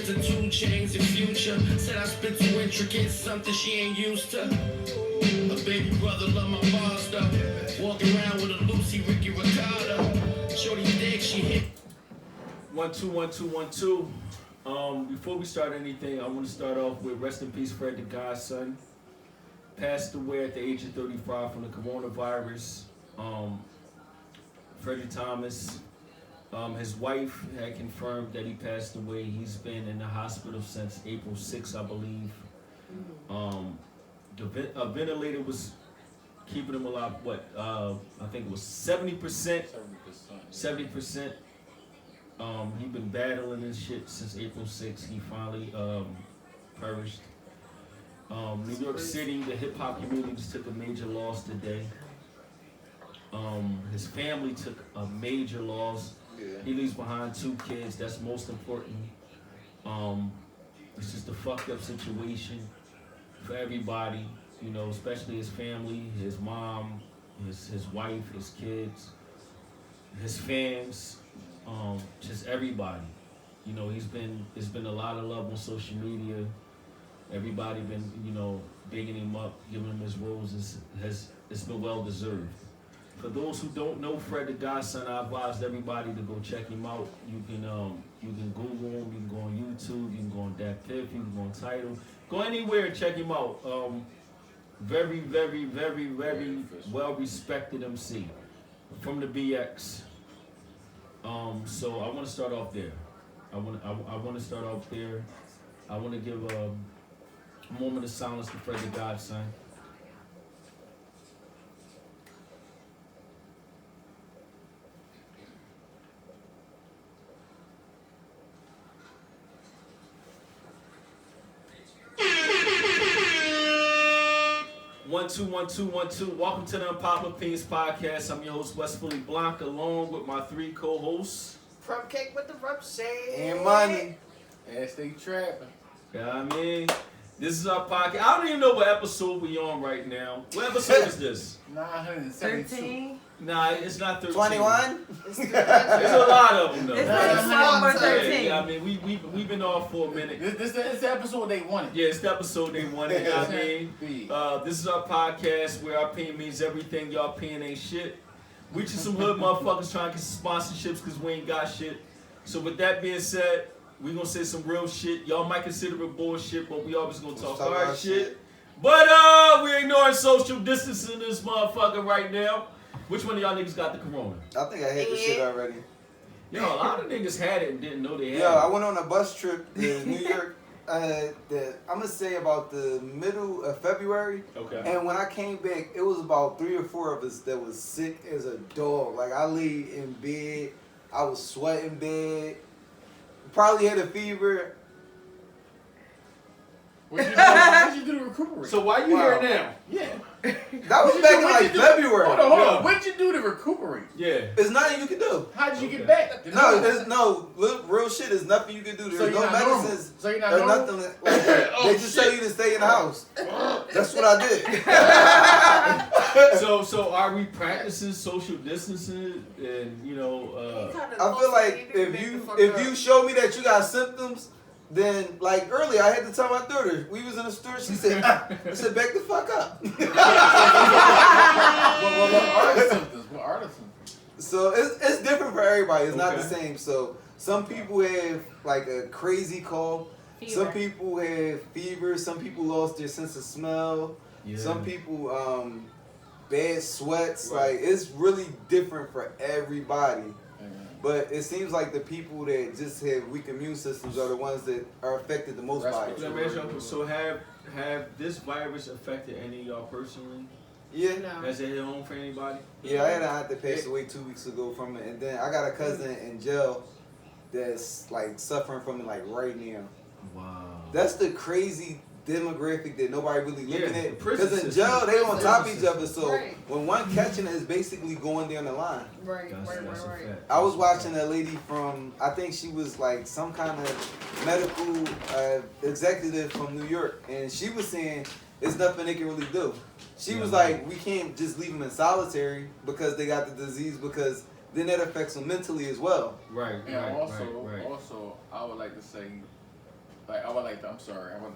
Bands and 2 chains in future. Said I spit too intricate, something she ain't used to. A baby brother love my bars though. Walk around with a Lucy Ricky Ricardo. Shorty thick, she hit. 1 2 1 2 1 2. Before we start anything, I want to start off with rest in peace, Fred the Godson. Passed away at the age of 35 from the coronavirus. Freddie Thomas. His wife had confirmed that he passed away. He's been in the hospital since April 6th, I believe. The ventilator was keeping him alive. I think it was 70%. 70%. He's been battling this shit since April 6th. He finally perished. New York City, the hip hop community just took a major loss today. His family took a major loss. He leaves behind 2 kids. That's most important. It's just a fucked up situation for everybody, you know, especially his family, his mom, his wife, his kids, his fans, just everybody. You know, it's been a lot of love on social media. Everybody been, you know, bigging him up, giving him his roses. It's been well deserved. For those who don't know Fred the Godson, I advise everybody to go check him out. You can Google him, you can go on YouTube, you can go on Dat Piff, you can go on Tidal. Go anywhere and check him out. Very, very, very, very well respected MC from the BX. So I want to start off there. I want to start off there. I want to give a moment of silence to Fred the Godson. 1 2 1 2 1 2. Welcome to the Unpopular Opinions Podcast. I'm your host, Westfully Blanc, along with my 3 co-hosts. From Cake with the Rub Shade. And Money. And stay trapping. Yeah, I mean, this is our podcast. I don't even know what episode we on right now. What episode is this? 972. 13. Nah, it's not 13. 21? It's There's a lot of them though. It's number 13. Yeah, I mean, we've been off for a minute. This is the episode they wanted. Yeah, it's the episode they wanted. You know what I mean? This is our podcast where our opinion means everything. Y'all opinion ain't shit. We just some hood motherfuckers trying to get some sponsorships because we ain't got shit. So with that being said, we gonna say some real shit. Y'all might consider it bullshit, but we always gonna talk our shit. But we ignoring social distancing this motherfucker right now. Which one of y'all niggas got the corona? I think I had this shit already. Yo, a lot of niggas had it and didn't know they had it. I went on a bus trip to New York. I'm gonna say about the middle of February. Okay. And when I came back, it was about 3 or 4 of us that was sick as a dog. Like I lay in bed, I was sweating bad, probably had a fever. What'd you do to recuperate? So why you here now? Yeah. That was back in like February. Hold on. What'd you do to recuperate? Yeah. There's nothing you can do. How did you get back? No, real shit. The's nothing you can do. There's no medicines. So you're not There's normal? nothing like that. They just tell you to stay in the house. That's what I did. So are we practicing social distancing and I feel like if you show me that you got symptoms, then like earlier I had to tell my daughter, we was in the store, she said, I said, back the fuck up. What are the symptoms? What are the symptoms? So it's different for everybody. It's not the same. So some people have like a crazy cough. Fever. Some people have fever. Some people lost their sense of smell. Yeah. Some people bad sweats. Right. Like it's really different for everybody. But it seems like the people that just have weak immune systems are the ones that are affected the most by it. So have this virus affected any of y'all personally? Yeah. No. Has it hit home for anybody? Yeah, I had an aunt that passed away 2 weeks ago from it, and then I got a cousin in jail that's like suffering from it like right now. Wow. That's the crazy demographic that nobody really looking at. Because in jail they on top of each other, so Right. when one catching it, it's basically going down the line. Right. That's a fact. I was watching a lady from, I think she was like some kind of medical executive from New York, and she was saying there's nothing they can really do. She was like, we can't just leave them in solitary because they got the disease, because then that affects them mentally as well. Right. And also, I would like to say, like I would like to, I'm sorry, I would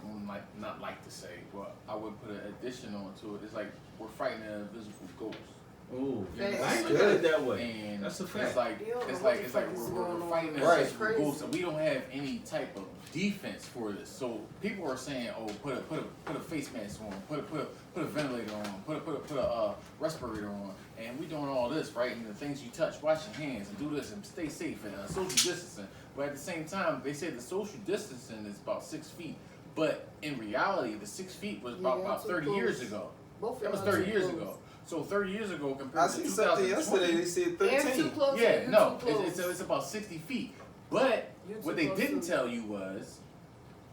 not like to say, but I would put an addition onto it. It's like we're fighting an invisible ghost. Ooh, I Facts. ain't look at it that way. And That's a fact. It's like You don't know it's what like the it's fuck like is we're going on. fighting an Right. invisible Crazy. ghost, and we don't have any type of defense for this. So people are saying, oh, put a face mask on, put a ventilator on, put a respirator on, and we doing all this, right? And the things you touch, wash your hands and do this and stay safe and social distancing. But at the same time, they say the social distancing is about 6 feet. But in reality, the 6 feet was about 30 years ago. Both That was of y'all 30 too years close. ago. So 30 years ago I compared to seen 2020. something yesterday. They said And too 13. close. Yeah, and no, you too close. it's about 60 feet. But You too what they close didn't too. tell you was,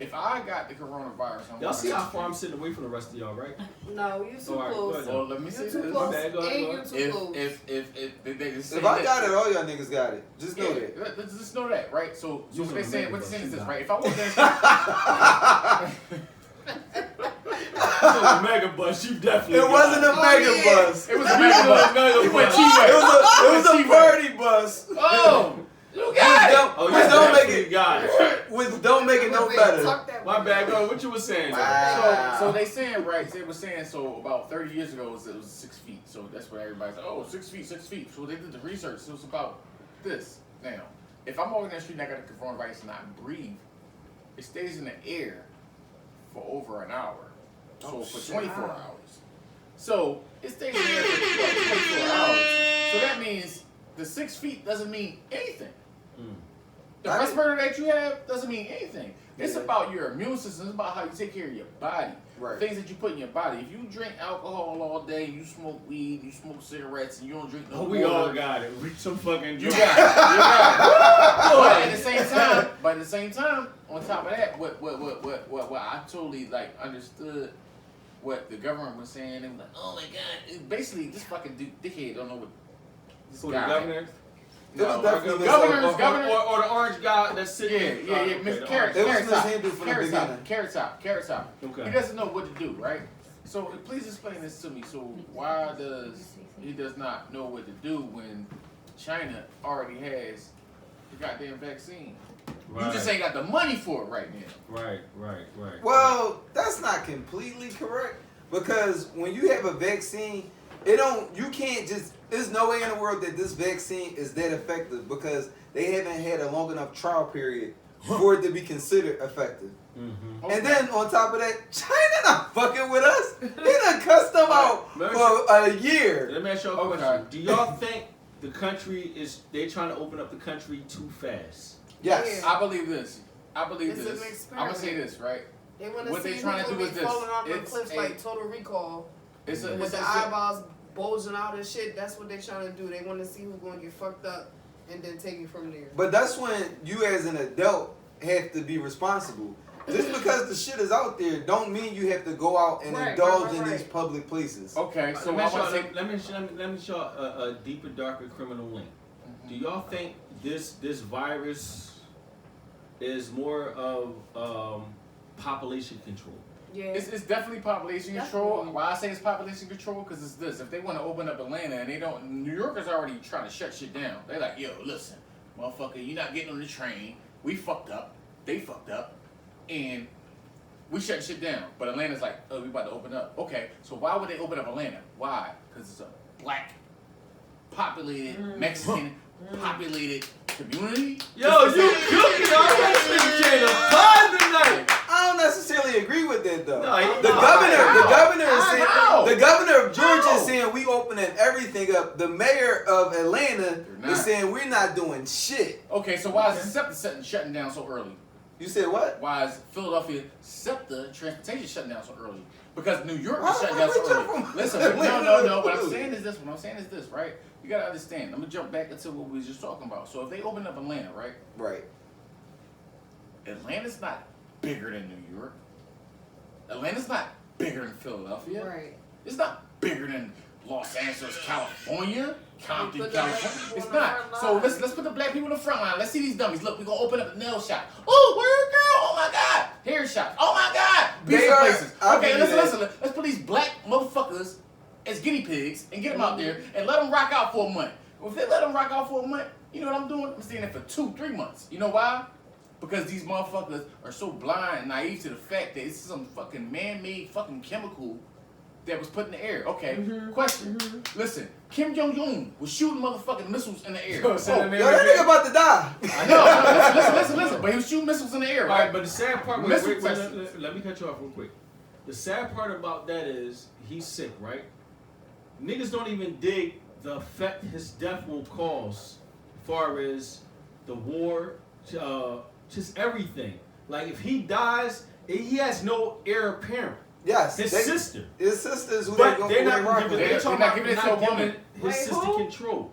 if I got the coronavirus, I'm Y'all see walking how down far I'm the sitting away from the rest of y'all, right? No, you too All right, go close. ahead. street. Well, let me say You too this. close. bad, go ahead, And go you ahead. too close. If they just say If I that- got it, all y'all niggas got it. Just know yeah, that. let's just know that, right? So You what on they the saying, mega what they're saying bus, is this, you right? got If I walk down The mega bus, you definitely. It wasn't a Oh, mega yeah. bus. it was a mega bus. Mega It went bus. T-way. It was a T-way. party bus. Oh, you got it. Oh, Which yeah, don't make definitely it. got it. Which don't make it no Wait, better. tuck that My one. bad, go ahead. What you was saying? Wow. So they saying, right, they were saying, so about 30 years ago, it was 6 feet. So that's what everybody's like, oh, 6 feet, 6 feet. So they did the research. So it's about this. Now, if I'm walking down the street and I got the coronavirus and I breathe, it stays in the air for over an hour. So Oh, for shit. 24 hours. So it stays in the air for 24 hours. So that means the 6 feet doesn't mean anything. Mm. The I respirator that you have doesn't mean anything. It's Yeah. about your immune system. It's about how you take care of your body. Right. Things that you put in your body. If you drink alcohol all day, you smoke weed, you smoke cigarettes, and you don't drink no Oh, we water, all got it. Reach some fucking. you drink. got it. You got it. But at the same time, on top of that, what I totally like understood what the government was saying. They were like, oh my god, it basically this fucking dickhead don't know what this Who, guy. the governor? It was definitely Governor- Or the orange guy that's sitting. Yeah, okay, Miss the Carrot, It was Carrot Top, mishandled from the Carrot Top, beginning. Carrot Top. Okay. He doesn't know what to do, right? So please explain this to me. So why does he does not know what to do when China already has the goddamn vaccine? Right. You just ain't got the money for it right now. Right. Well, that's not completely correct because when you have a vaccine, you can't just, there's no way in the world that this vaccine is that effective because they haven't had a long enough trial period for it to be considered effective. Mm-hmm. Okay. And then on top of that, China not fucking with us. They done cussed them out Let me for a year. Let me ask y'all a Okay. question. Do y'all think the country they trying to open up the country too fast? Yes. I believe this. I believe It's this. an I'm gonna say experiment. this, right? They want to What see they trying to who do be is this. falling off the It's cliffs a- like Total Recall It's a, with it's the a, eyeballs bulging out and shit. That's what they trying to do. They want to see who's going to get fucked up and then take it from there. But that's when you as an adult have to be responsible. Just because the shit is out there don't mean you have to go out and Right, indulge right, in right. these public places. okay. So let I want to say. me show a deeper, darker criminal link. Do y'all think this virus is more of population control? Yeah. It's definitely population control. Definitely. Why I say it's population control? Because it's this. If they want to open up Atlanta and they don't, New Yorkers already trying to shut shit down. They like, yo, listen, motherfucker, you're not getting on the train. We fucked up. They fucked up. And we shut shit down. But Atlanta's like, oh, we about to open up. Okay, so why would they open up Atlanta? Why? Because it's a black, populated, Mexican, populated community. Yo, you cooking on that shit, tonight. I don't necessarily agree with that though. No, he- the no, governor is saying How? the governor of Georgia How? is saying we opening everything up. The mayor of Atlanta They're not. is saying we're not doing shit. Okay, so why is SEPTA shutting down so early? You said what? Why is Philadelphia SEPTA transportation shutting down so early? Because New York Why is shutting the down fuck so we early. jump from Listen, Atlanta no. to What I'm Philly? saying is this. What I'm saying is this, right? You gotta understand. I'm gonna jump back into what we was just talking about. So if they open up Atlanta, right? Right. Atlanta's not bigger than New York. Atlanta's not bigger than Philadelphia. Right. It's not bigger than Los Angeles, California, Compton, Put the black California. people It's in the not. front So line. let's put the black people in the front line. Let's see these dummies. Look, we're gonna open up a nail shop. Oh, word girl. Oh my God. Hair shop. Oh my God. They Pizza are- places. I'll Okay, give you listen. that. Let's put these black motherfuckers as guinea pigs and get them out there and let them rock out for a month. If they let them rock out for a month, you know what I'm doing? I'm staying there for 2-3 months. You know why? because these motherfuckers are so blind and naive to the fact that it's some fucking man-made fucking chemical that was put in the air. Okay, question. Listen, Kim Jong-un was shooting motherfucking missiles in the air. Yo, that nigga about to die. I know. Listen. But he was shooting missiles in the air, All right? right, but the sad part, Missile wait, test. let me cut you off real quick. The sad part about that is he's sick, right? Niggas don't even dig the effect his death will cause, as far as the war, just everything. Like if he dies, he has no heir apparent. Yes. His sister. His sister's who But they're they're not giving. giving. They're not giving it to a woman. his Wait, sister who? control.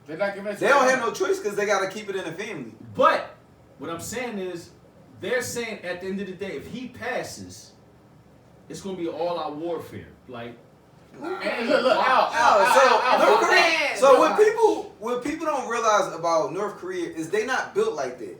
They're not giving it to They don't them. have no choice because they gotta keep it in the family. But what I'm saying is, they're saying at the end of the day, if he passes, it's gonna be all out warfare. Like, And look, North Korea. man. So what people don't realize about North Korea is they not built like that.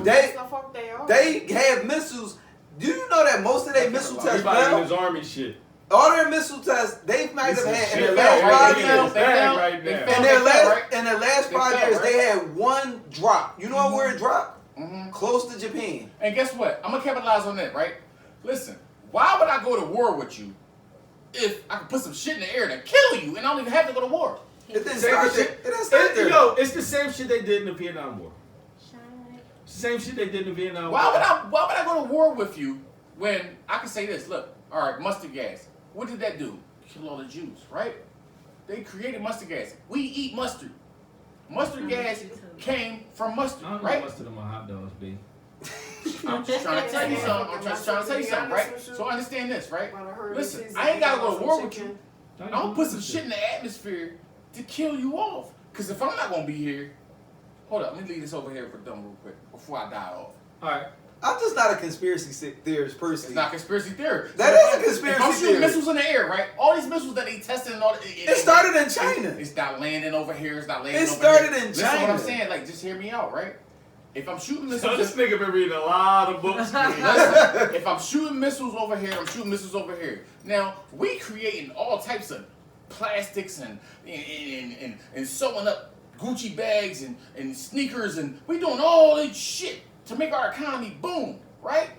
That's the fuck they are. They have missiles. Do you know that most of their missile tests everybody in failed? his army shit. All their missile tests they might have had in shit the failed last right 5 now. years. They failed right now. In their last They 5 failed, years, right? they had one drop. You know where it dropped? Mm-hmm. Close to Japan. And guess what? I'm gonna capitalize on that, right? Listen, why would I go to war with you if I could put some shit in the air to kill you and I don't even have to go to war? It didn't Same start there. shit. It didn't start there. Yo, it's the same shit they did in the Vietnam War. Same shit they did in the Vietnam War. Why would I go to war with you when I can say this? Look, all right, mustard gas. What did that do? Kill all the Jews, right? They created mustard gas. We eat mustard. Mustard gas came from mustard, I don't right? know mustard on my hot dogs, B. I'm just trying to tell you something. I'm just trying to tell you something, right? So understand this, right? Listen, I ain't gotta go to war with you. I'm gonna put some shit in the atmosphere to kill you off. Cause if I'm not gonna be here, hold up, let me leave this over here for dumb real quick before I die off. Alright. I'm just not a conspiracy theorist personally. It's not conspiracy theory. That is a conspiracy If I'm shooting theory. missiles in the air, right? All these missiles that they tested and all It started in China. It's not landing over here. It's not landing It over started here. in Listen what China. I'm saying. Like, just hear me out, right? If I'm shooting So missiles, this nigga been reading a lot of books. listen, if I'm shooting missiles over here, I'm shooting missiles over here. Now, we creating all types of plastics and sewing up Gucci bags and sneakers, and we doing all this shit to make our economy boom, right?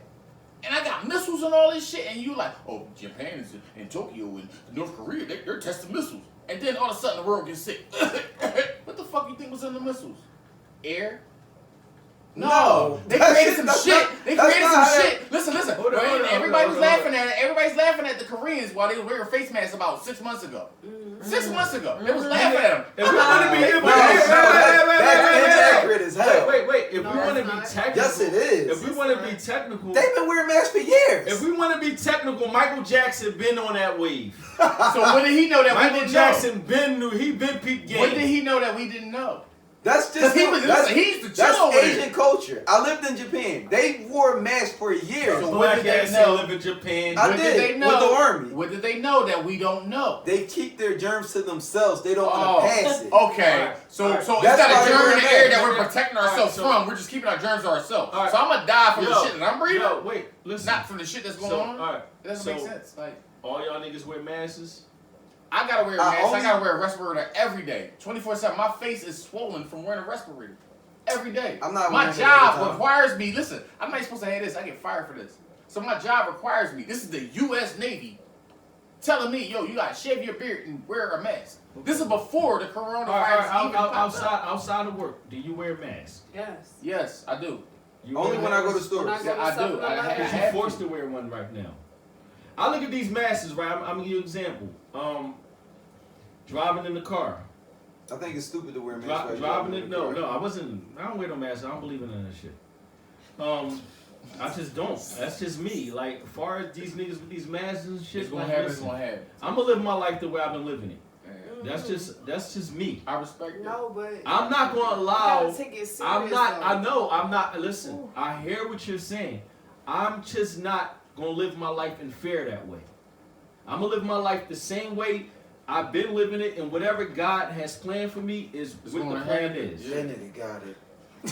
And I got missiles and all this shit, and you like, oh, Japan is in Tokyo and North Korea, they're testing missiles. And then all of a sudden the world gets sick. What the fuck you think was in the missiles? Air? No, they That created shit- some that's shit. not- They that's created not some how that- shit. Listen. Hold on, Everybody was hold on. laughing at it. Everybody's laughing at the Koreans while they were wearing face masks about 6 months ago. 6 months ago, they was laughing at them. If we want to be, That's inaccurate as hell. wait. If No, we want to it's be not. technical, Yes, it is. If we want to be technical, They've been wearing masks for years. if we want to be technical, Michael Jackson been on that wave. So when did he know that we Michael didn't Jackson been peak game. know? When did he know that we didn't know? That's just He was- that's, he used to chill that's over Asian there. culture. I lived in Japan. They wore masks for years. So Black what did ass they know? live in Japan. I When did, did they know? with the army. What did they know that we don't know? They keep their germs to themselves. They don't want to pass it. Okay. Alright, So alright. so That's it's not why a they germ in wear the air that masks. we're protecting ourselves Alright, so- from. We're just keeping our germs to ourselves. Alright. So I'm gonna die from the Yo, shit that I'm breathing. Yo, wait, listen. Not from the shit that's going So, on. alright, It doesn't so- make sense. Like All y'all niggas wear masks. I gotta wear a mask. only- I gotta wear a respirator every day, 24/7. My face is swollen from wearing a respirator every day. I'm not My wearing it job every time. requires me. Listen, I'm not supposed to have this. I get fired for this. So my job requires me. This is the U.S. Navy telling me, yo, you gotta shave your beard and wear a mask. This is before the coronavirus Alright, even popped up. outside of work, do you wear masks? Yes. Yes, I do. You Only wear when I go to masks? stores. When I go Yeah, I do. I Because have you're to. forced to wear one right now. I look at these masks, right? I'm gonna give you an example. Driving in the car. I think it's stupid to wear masks. while Driving you're it. driving No, the car. I don't wear no mask. I don't believe in that shit. I just don't. That's just me. Like, as far as these niggas with these masks and shit, It's gonna like, happen. It's listen, gonna happen. I'm gonna live my life the way I've been living it. Yeah. That's just me. I respect that. No, but I'm not gonna you allow. gotta take it serious, I'm not. though. I know. I'm not. Listen. I hear what you're saying. I'm just not gonna live my life in fear that way. I'm gonna live my life the same way I've been living it, and whatever God has planned for me is It's what the gonna plan happen. is. That nigga got it.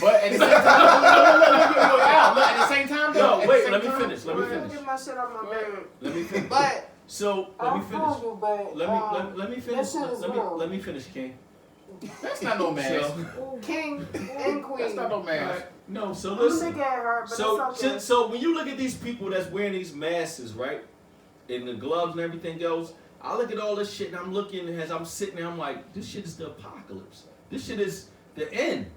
But at the same time, look, at the same time, though. No, at the wait. same Let me time- finish. Let me Well, finish. Get my shit out my bag. Let me finish. But So let me I'm finish. frugal, but Let me finish. that shit is real. Let me finish, King. That's not no mask. King and queen. That's not no mask. Right. No, so I'm listen. looking at her, but So, it's okay. so when you look at these people that's wearing these masks, right, and the gloves and everything else, I look at all this shit and I'm looking as I'm sitting there, I'm like, this shit is the apocalypse. This shit is the end.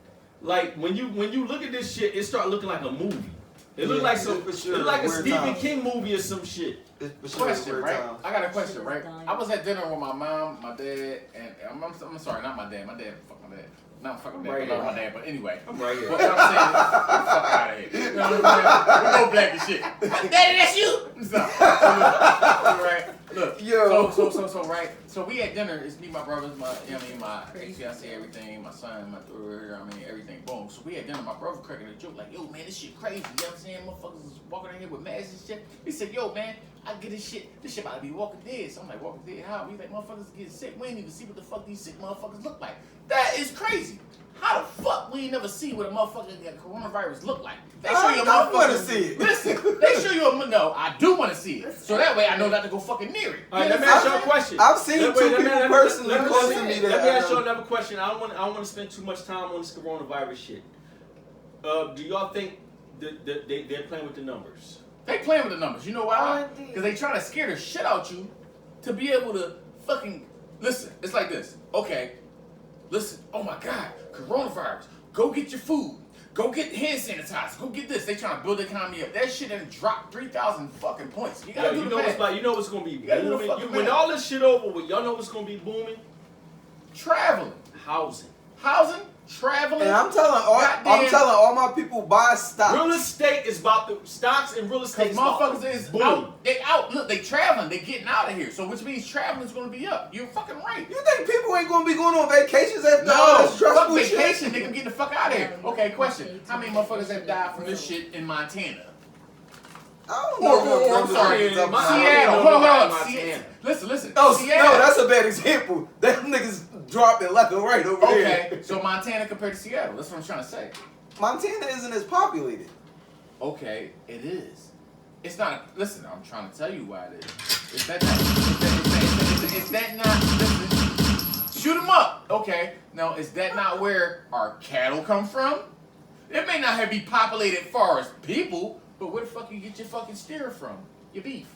Like when you look at this shit, it start looking like a movie. It look like some, for sure, it look like a weird Stephen times. King movie or some shit. For sure, Question, weird right? times. I got a question, right? I was at dinner with my mom, my dad, and I'm sorry, not my dad. My dad, fuck my dad. Not fucking dad, Right I love here. my dad, but anyway. I'm right here. What I'm saying is, fuck out of here. You know what I'm saying? We go black and shit. Daddy, that's you! So, right? Look, Yo. so, right? So we at dinner, it's me, my brothers, my fiancé, everything, my son, my daughter, everything, boom. So we at dinner, my brother cracking a joke, like, yo, man, this shit crazy. You know what I'm saying? Motherfuckers is walking in here with masks and shit. He said, yo, man, I get this shit about to be Walking Dead. So I'm like, Walking Dead, how? He's like, motherfuckers getting sick. We ain't even see what the fuck these sick motherfuckers look like. That is crazy. How the fuck we ain't never see what a motherfucker got coronavirus look like? They show you a I want to motherfucker. see it. Listen, they show you a no. I do want to see it, so that way I know not to go fucking near it. All right, let me ask you a question. I've seen Wait, two let me- people let me- personally let me- close let to me- me that Let me ask I you know. another question. I don't want to spend too much time on this coronavirus shit. Do y'all think they're playing with the numbers? They playing with the numbers. You know why? Oh, indeed. Because they trying to scare the shit out you to be able to fucking listen. It's like this. Okay, listen. Oh my God, coronavirus. Go get your food. Go get hand sanitizer. Go get this. They trying to build the economy up. That shit done dropped 3,000 fucking points. You gotta do the math. You know what's gonna be gotta do the booming. fucking When math. all this shit over with, y'all know what's gonna be booming? Traveling, Housing. traveling. And I'm telling all my people buy stocks. Real estate is about the stocks and real estate. Because motherfuckers is boom. out. They out. Look, they traveling. They getting out of here. So which means traveling's gonna be up. You're fucking right. You think people ain't gonna be going on vacations after all No, this fuck stressful shit? vacation. They can get the fuck out of here. Okay, question. How many motherfuckers have died from this shit in Montana? I don't know. Or, what I'm sorry, Yeah, my- Seattle. I Hold don't know on. about Seattle. Montana. Listen. No, Seattle. no, that's a bad example. Them niggas dropping left and right over there. Okay, so Montana compared to Seattle. That's what I'm trying to say. Montana isn't as populated. Okay, it is. It's not. Listen, I'm trying to tell you why it is. Is that not? Is that not? Listen, shoot 'em up. Okay. Now, is that not where our cattle come from? It may not have be populated far as people, but where the fuck you get your fucking steer from? Your beef.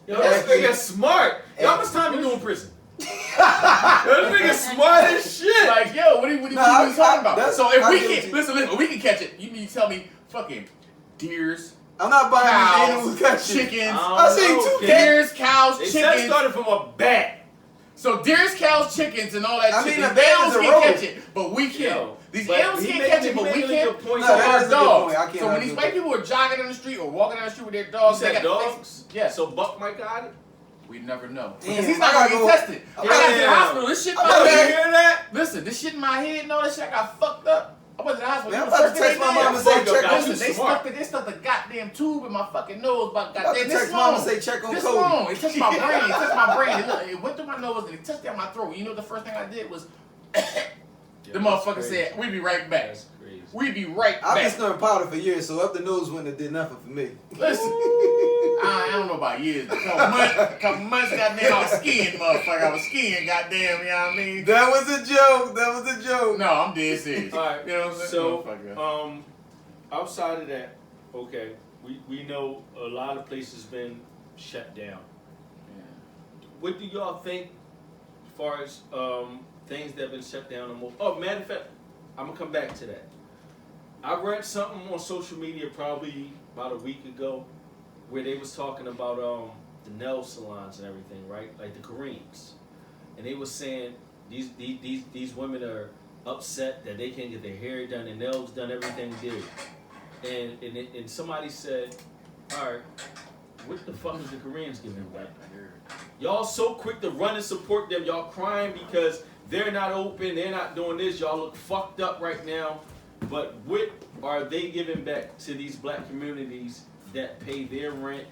Yo, this nigga's smart. Yo, how much time you do in prison? Yo, this nigga's smart as shit. Like, yo, what are you Nah, talking about? So if I we get can you. listen, we can catch it. You need to tell me fucking deers, I'm not buying these animal cows, country. chickens. I seen two kid. Deers, cows, They said it chickens. started from a bat. So deers, cows, chickens, and all that I shit. mean, These a bat animals is a can't road. catch it, but we can. Yo, These but animals he can't making- catch it, he but we making a can. good point. No, So that our is a good dogs. point. I can't So when argue these with white that. people are jogging down the street or walking down the street with their dogs, You they said got dogs? Yeah. So Buck might got it? We never know. Damn, Because he's I not gotta gonna go- get tested. I got to the Damn. hospital. This shit in I my gotta head. hear that? Listen, this shit in my head and all that shit, I got fucked up. I went to the hospital. Man, I'm You know about the to first text my thing they mom did? and say, Fuck your check guy. on Listen, You they smart. stuck the goddamn tube in my fucking nose, but I'm about goddamn to this text mom and long. say, check on This Cody. long. It touched my brain. It touched my brain. It went through my nose and it touched down my throat. You know the first thing I did was the motherfucker said, "We be right back. That's crazy. We be right I've been back." snorting powder for years, so up the nose wouldn't have did nothing for me. Listen, I don't know about years, but couple months, goddamn, I was skiing, motherfucker. I was skiing, goddamn, you know what I mean? That was a joke. That was a joke. No, I'm dead serious. All right. You know what I'm saying? So, Motherfucker. outside of that, okay, we know a lot of places been shut down. What do y'all think as far as things that have been shut down? Oh, matter of fact, I'm gonna come back to that. I read something on social media probably about a week ago where they was talking about the nail salons and everything, right? Like the Koreans, and they was saying these women are upset that they can't get their hair done, their nails done, everything did, and somebody said, all right, what the fuck is the Koreans giving back? Y'all so quick to run and support them. Y'all crying because they're not open. They're not doing this. Y'all look fucked up right now. But what are they giving back to these black communities that pay their rent,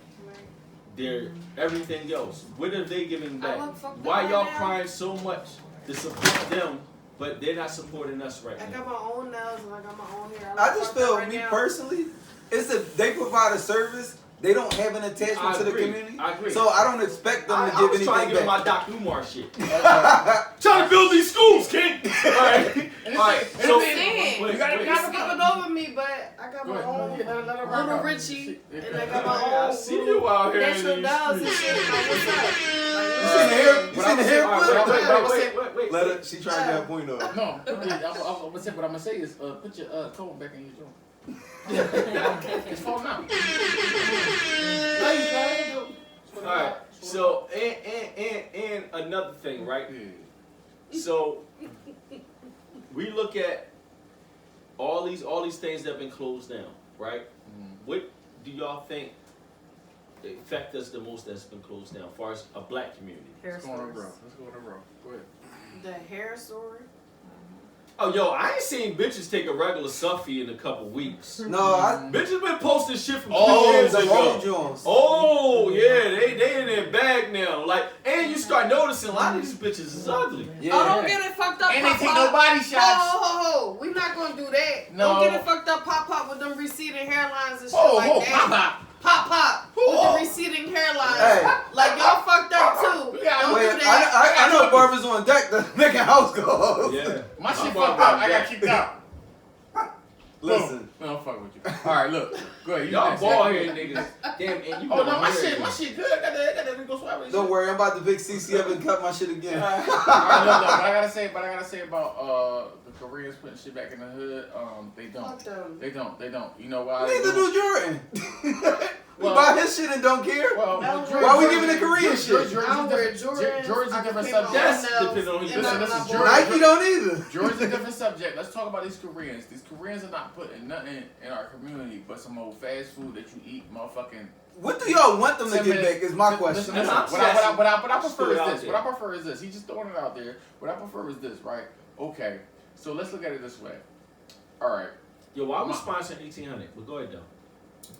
their everything else? What are they giving back? look fucked up Why right y'all now. crying so much to support them, but they're not supporting us right I now? got my own nails and I got my own hair. I look just fucked up feel, right me now. personally, they provide a service they don't have an attachment I to the agree. community. I agree. So I don't expect them I to give was trying anything to get my back. Doc Umar shit. Trying to build these schools, kid. All right. All right. So, Saying, wait, you gotta wait. be skipping over me, but I got my own little Richie, and I got my I own see you out here in natural these dolls and streets. shit. Like, what's up? Like, You what's seen up? the hair? You seen the hair All flip? right, wait. Let her. She trying to get her point off. No, I'm gonna say what I'm gonna say is put your comb back in your joint. It's falling out. All right. So and another thing, right? So we look at all these things that have been closed down, right? What do y'all think affect us the most that's been closed down, as far as a black community? Hair Let's go on a row. stores. Let's go on a row. Go ahead. The hair store. Oh, yo, I ain't seen bitches take a regular selfie in a couple weeks. No, I. Bitches been posting shit from 2 Oh, years the ago. road Jones. Oh yeah, they in their bag now. Like, and you start noticing a lot of these bitches is ugly. Yeah. Oh, don't get it fucked up. And they Pop take Pop. no body shots. Ho. We not gonna do that. No. Don't get it fucked up. Pop with them receding hairlines and shit Oh, like that. Pop with the receding hairlines. Hey. Like y'all fucked up too. Yeah, Don't Wait, do that. I know barbers on deck that's making house calls. Yeah. My shit My fucked barber up. I got kicked out. Listen. No, I'm fucking with you. All right, look. Go ahead. You Y'all next. bald head niggas. Damn, and you Oh no, got my hair. shit good. I got that Rico Suave. Don't worry, I'm about to pick CC up and cut my shit again. All right, look, but I gotta say about the Koreans putting shit back in the hood. They Fuck them. don't. You know why? Neither do Jordan. We Well- buy his shit and don't care. Well, No, Why we giving the Korean shit? I don't wear Jordans. Jordan's a I can different paint my subject. That's nails, depending on who you and listen, I'm listen, not Jordan- bored. Nike don't either. Jordan's a different subject. Let's talk about these Koreans. These Koreans are not putting nothing in our community but some old fast food that you eat, motherfucking. What do y'all want them to 10 get minutes. back is my question. Listen, I'm what I prefer Throw it is out this. there. What I prefer is this. He's just throwing it out there. What I prefer is this, right? Okay, so let's look at it this way. All right. Yo, why we sponsoring 1800? But go ahead though.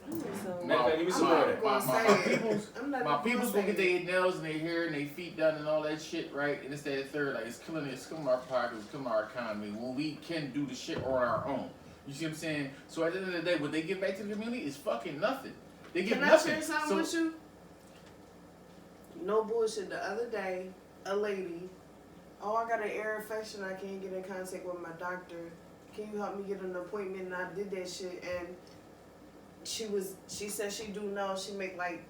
My- Matter of fact, give me some my- more. my peoples, I'm not my gonna people's say gonna get it. their nails and their hair and their feet done and all that shit, right? And it's that third, like it's killing our pockets, it's killing our economy when we can do the shit on our own. You see what I'm saying? So at the end of the day, what they give back to the community is fucking nothing. They give Can I nothing. share something So- with you? No bullshit. The other day, a lady, oh, I got an ear infection. I can't get in contact with my doctor. Can you help me get an appointment? And I did that shit. And she said she do know she make like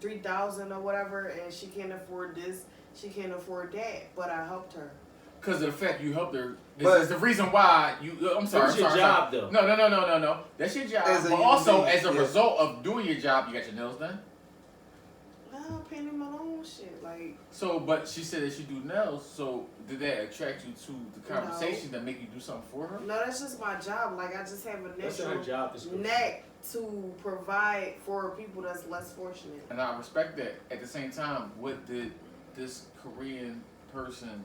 3,000 or whatever, and she can't afford this. She can't afford that. But I helped her. Because of the fact you helped her. But- Is the reason why you. I'm sorry. That's your I'm sorry, job, I'm sorry. though. No. That's your job. As a But human also, being, as a yeah. result of doing your job, you got your nails done. No, I'm painting my own shit. Like, So, but she said that she do nails. So, did that attract you to the conversation that make you do something for her? no, that's just my job. Like, I just have a That's her natural job description. knack to provide for people that's less fortunate. And I respect that. At the same time, what did this Korean person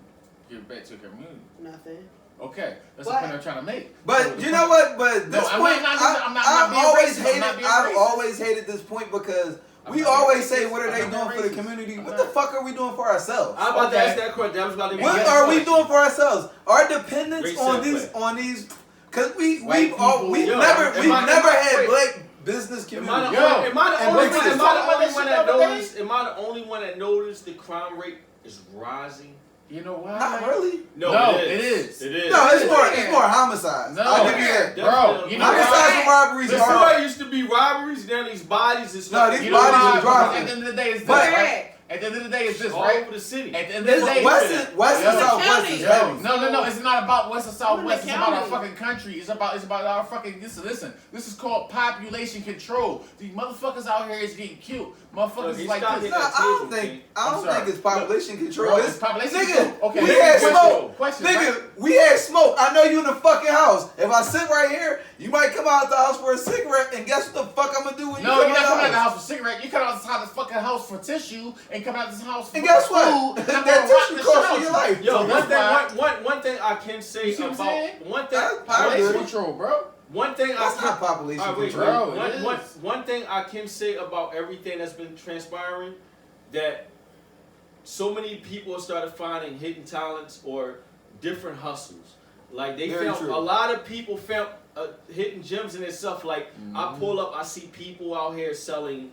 give back to the community? Nothing. Okay, that's But- the point I'm trying to make. So But the you know what? But No, this I'm point, not I've being always racist. I'm hated. not being I've racist. always hated this point because I'm we not being always say, racist. "What are they I'm doing not for the racist. community? I'm What not. the fuck are we doing for ourselves? I'm about to Okay. ask that question. That was about to be What my are we question. doing for ourselves? Our dependence Great on segue. these, because we've people. Yo, never am I- had wait. black business Am I community. the only- am I the and only big one? cities. Am I the only Talk one about that that shit the other noticed? Am I the only one that noticed the crime rate is rising? You know why? Not really. No, it is. It is. No, it's Yeah. more homicides. No. I'll give you that. Bro, you know why? Homicides and robberies This are. why used to be robberies. Now these bodies is No, these You know bodies why? are dropping. Because at the end of the day, it's this, But- right? At the end of the day, it's this, all right? over the city. At the end of the day, West and Yo, Southwest is County. heavy. No. It's not about West or I'm in Southwest. the It's about our county. fucking country. It's about our fucking. Listen. This is called population control. These motherfuckers out here is getting killed. Motherfuckers Look, is he's like stopping this. No, that I don't table, think King. I'm sorry. it's population control. Bro, It's it's population nigga. control. Okay, We question, had question, smoke. question, Nigga, right? we had smoke. I know you in the fucking house. If I sit right here, you might come out the house for a cigarette, and guess what the fuck I'm gonna do when No, you you're come not coming out out the house for cigarette. You come out this fucking house for tissue, and come out this house for And guess what? food. And I'm That gonna rock tissue the costs shit you out your life. Yo, So that's why- one thing I can say You see what I'm about saying? one thing. I Population agree. control, bro. One thing That's I not can. population All right, wait, control. Bro, it is. one thing I can say about everything that's been transpiring, that so many people started finding hidden talents or different hustles. Like they Very found true. a lot of people found hidden gems in itself. Like I pull up, I see people out here selling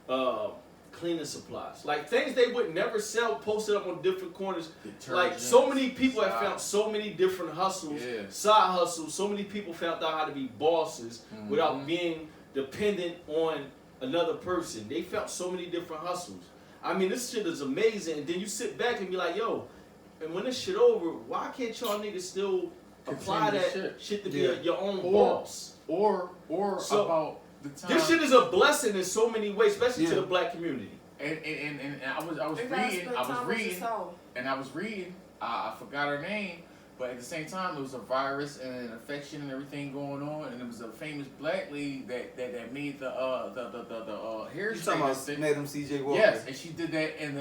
cleaning supplies, like things they would never sell, posted up on different corners. Like Detergents, so many people have side- found so many different hustles, Yeah. side hustles. So many people found out how to be bosses Mhm. without being dependent on another person. They found so many different hustles. I mean, this shit is amazing. And then you sit back and be like, yo, and when this shit over, why can't y'all niggas still apply Continue that the shit to be Yeah. your own Or- boss? Or So, about the time. This shit is a blessing in so many ways, especially to Yeah. the black community. And I was You gotta reading, spend I was time with reading, yourself. and I was reading. I forgot her name, but at the same time, there was a virus and an infection and everything going on, and it was a famous black lady that made the hair You talking about straightener. Madam C.J. Walker? Yes, and she did that in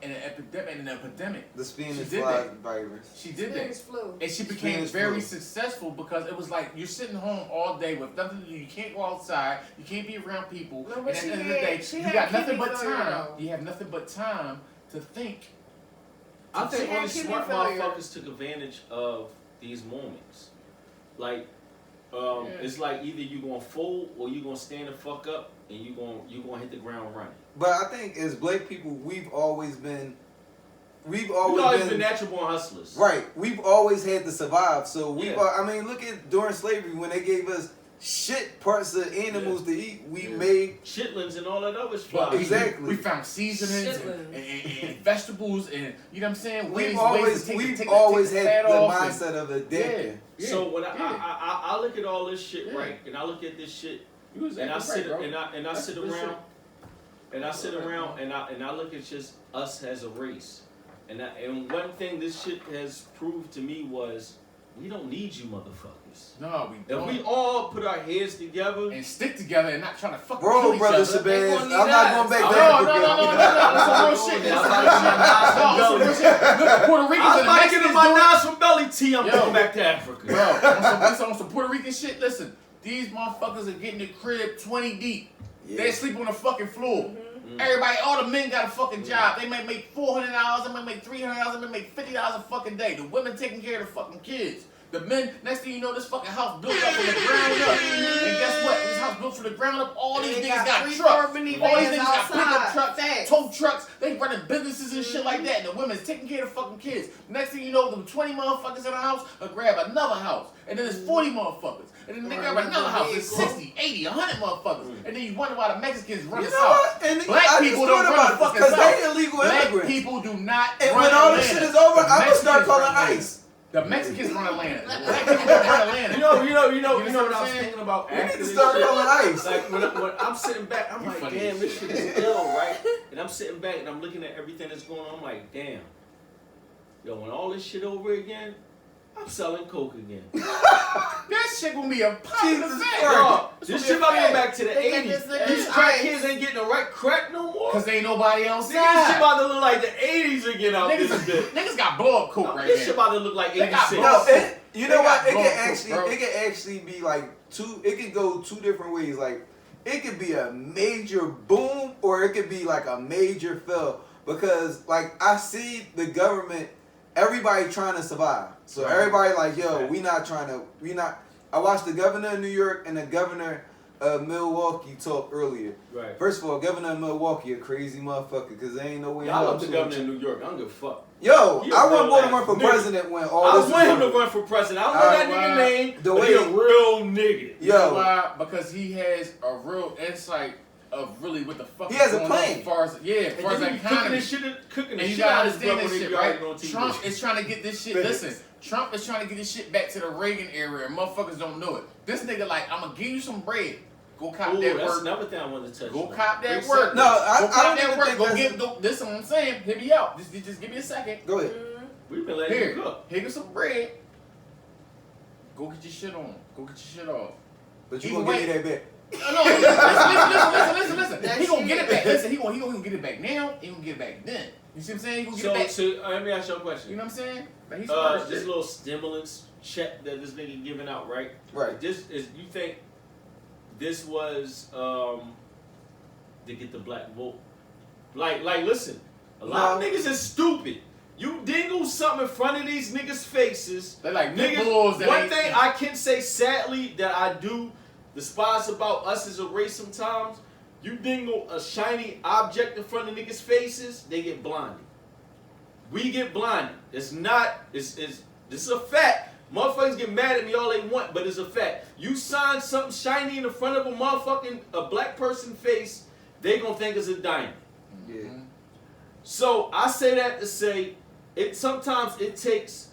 an epidemic. The Spanish She did fly that. virus. She did that. Spanish flu. And she became Spanish very flu. successful because it was like you're sitting home all day with nothing to do. You can't go outside. You can't be around people. No, and but at she the end of the had- day, she you had got nothing kidney but failure, time. though. You have nothing but time to think. I She think had only kidney smart failure. motherfuckers took advantage of these moments. Like, Yeah. it's like either you gonna fold or you gonna stand the fuck up and you gonna hit the ground running. But I think as black people, we've always been We've always been natural born hustlers. right. We've always had to survive. So we've. Yeah. I mean, look at during slavery when they gave us shit parts of animals to eat. We Yeah. made Chitlins and all that other shit. But Exactly. We found seasonings and vegetables and you know what I'm saying. we've ways always to take we've the always fat had the off and- mindset of Yeah, adapting. yeah, So when yeah. I look at all this shit, Yeah. right, and I look at this shit, You was and I exactly sit right, bro. and I That's sit good around, shit. and I sit around and I look at just us as a race, and one thing this shit has proved to me was we don't need you motherfuckers. No, we If don't. we all put our heads together, And stick together and not trying to fucking Bro, kill each brother other. Shabazz, I'm gonna need not that. going back No, there. no, that's some real shit. That's some real shit. No, some real shit. Look, Puerto Ricans I and the might Mexicans get in my doing it. Nas from Belly tea. I'm Yo. going back to Africa. Bro, on some Puerto Rican shit, listen, these motherfuckers are getting the crib 20 deep. They sleep on the fucking floor. Everybody, all the men got a fucking job. They may make $400, they may make $300, they may make $50 a fucking day. The women taking care of the fucking kids. The men, next thing you know, this fucking house built up from the ground up. And guess what? This house built from the ground up. All these They niggas got got 3 trucks. car minivans All these niggas got outside. pickup trucks, Facts. tow trucks. They running businesses and shit like that. And the women's taking care of the fucking kids. Next thing you know, them 20 motherfuckers in the house will grab another house. And then there's 40 motherfuckers. And then they Or grab another house. There's vehicle. 60, 80, 100 motherfuckers. And then you wonder why the Mexicans run You the know south. what? And Black I people just don't thought run the about this fucking because south. they illegal Black immigrants. people do not And run when all Atlanta. this shit is over, The I'm gonna start Mexicans calling run Atlanta. ICE. The Mexicans run Atlanta. Black people don't run Atlanta. You know what I You was know what I'm saying? thinking about We after need to this start shit? calling ICE. Like when I'm sitting back, I'm You like, funny damn, as this shit. shit is ill, right? And I'm sitting back and I'm looking at everything that's going on. I'm like, damn, yo, when all this shit over again, I'm selling coke again. That shit gonna be a positive Jesus fact. Christ. Yo, It's this gonna shit be about to a go fact. back to the Look at 80s. this nigga These crack kids ain't getting the right crack no more. Cause ain't nobody else. Nigga, this shit about to look like the 80s again out this Niggas, bitch. niggas got blow up coke right This shit now. about to look like They got 86. blow- No, you know They what? got It blood can proof, actually, bro. it can actually be like two. It can go two different ways. Like it could be a major boom, or it could be like a major fail. Because like I see the government, everybody trying to survive. So Right. everybody like, yo, Right. we not. I watched the governor of New York and the governor of Milwaukee talk earlier. Right. First of all, governor of Milwaukee a crazy motherfucker because there ain't no way. in Yeah, I hell love the I'm governor sure- of New York. I don't give a fuck. Yo, He a I want real more to ass run for nigga. president when all I this is want him to over. run for president. I don't know that nigga name, the but he a way- real nigga. You know Yo, why? Because he has a real insight of really what the fuck He is has a going plan. on as far as as far as And the then he cooking economy. the shit, cooking the And you shit gotta out of his understand brother this when shit, he right? on TV. Trump is trying to get this shit. Listen, Trump is trying to get this shit back to the Reagan era, and motherfuckers don't know it. This nigga like, I'm gonna give you some bread. Go cop Ooh, that that's work. another thing I wanted to touch Go on. cop that Reset work. No, I Go don't cop that even work. think Go that's- give. Go. This is what I'm saying. Hit me out. Just give me a second. go ahead. We've been letting Here, you cook. here get some bread. Go get your shit on. Go get your shit off. But you Either gonna give me way- that back. No, listen. That He gonna shit. get it back. Listen, he gonna get it back now. He gonna get it back then. You see what I'm saying? He gonna get So, it back. so let me ask you a question. You know what I'm saying? But he's smart as This shit. little stimulus check that this nigga giving out, right? Right. This is, you think this was to get the black vote? Like, listen, a lot of No. niggas is stupid. You dingle something in front of these niggas' faces. They like Niggas, niggas. one thing I can say sadly that I do despise about us as a race sometimes, You dingle a shiny object in front of niggas' faces, they get blinded. We get blinded. It's this is a fact. Motherfuckers get mad at me all they want, but it's a fact. You sign something shiny in the front of a black person face, they gonna think it's a diamond. Yeah. So I say that to say, sometimes it takes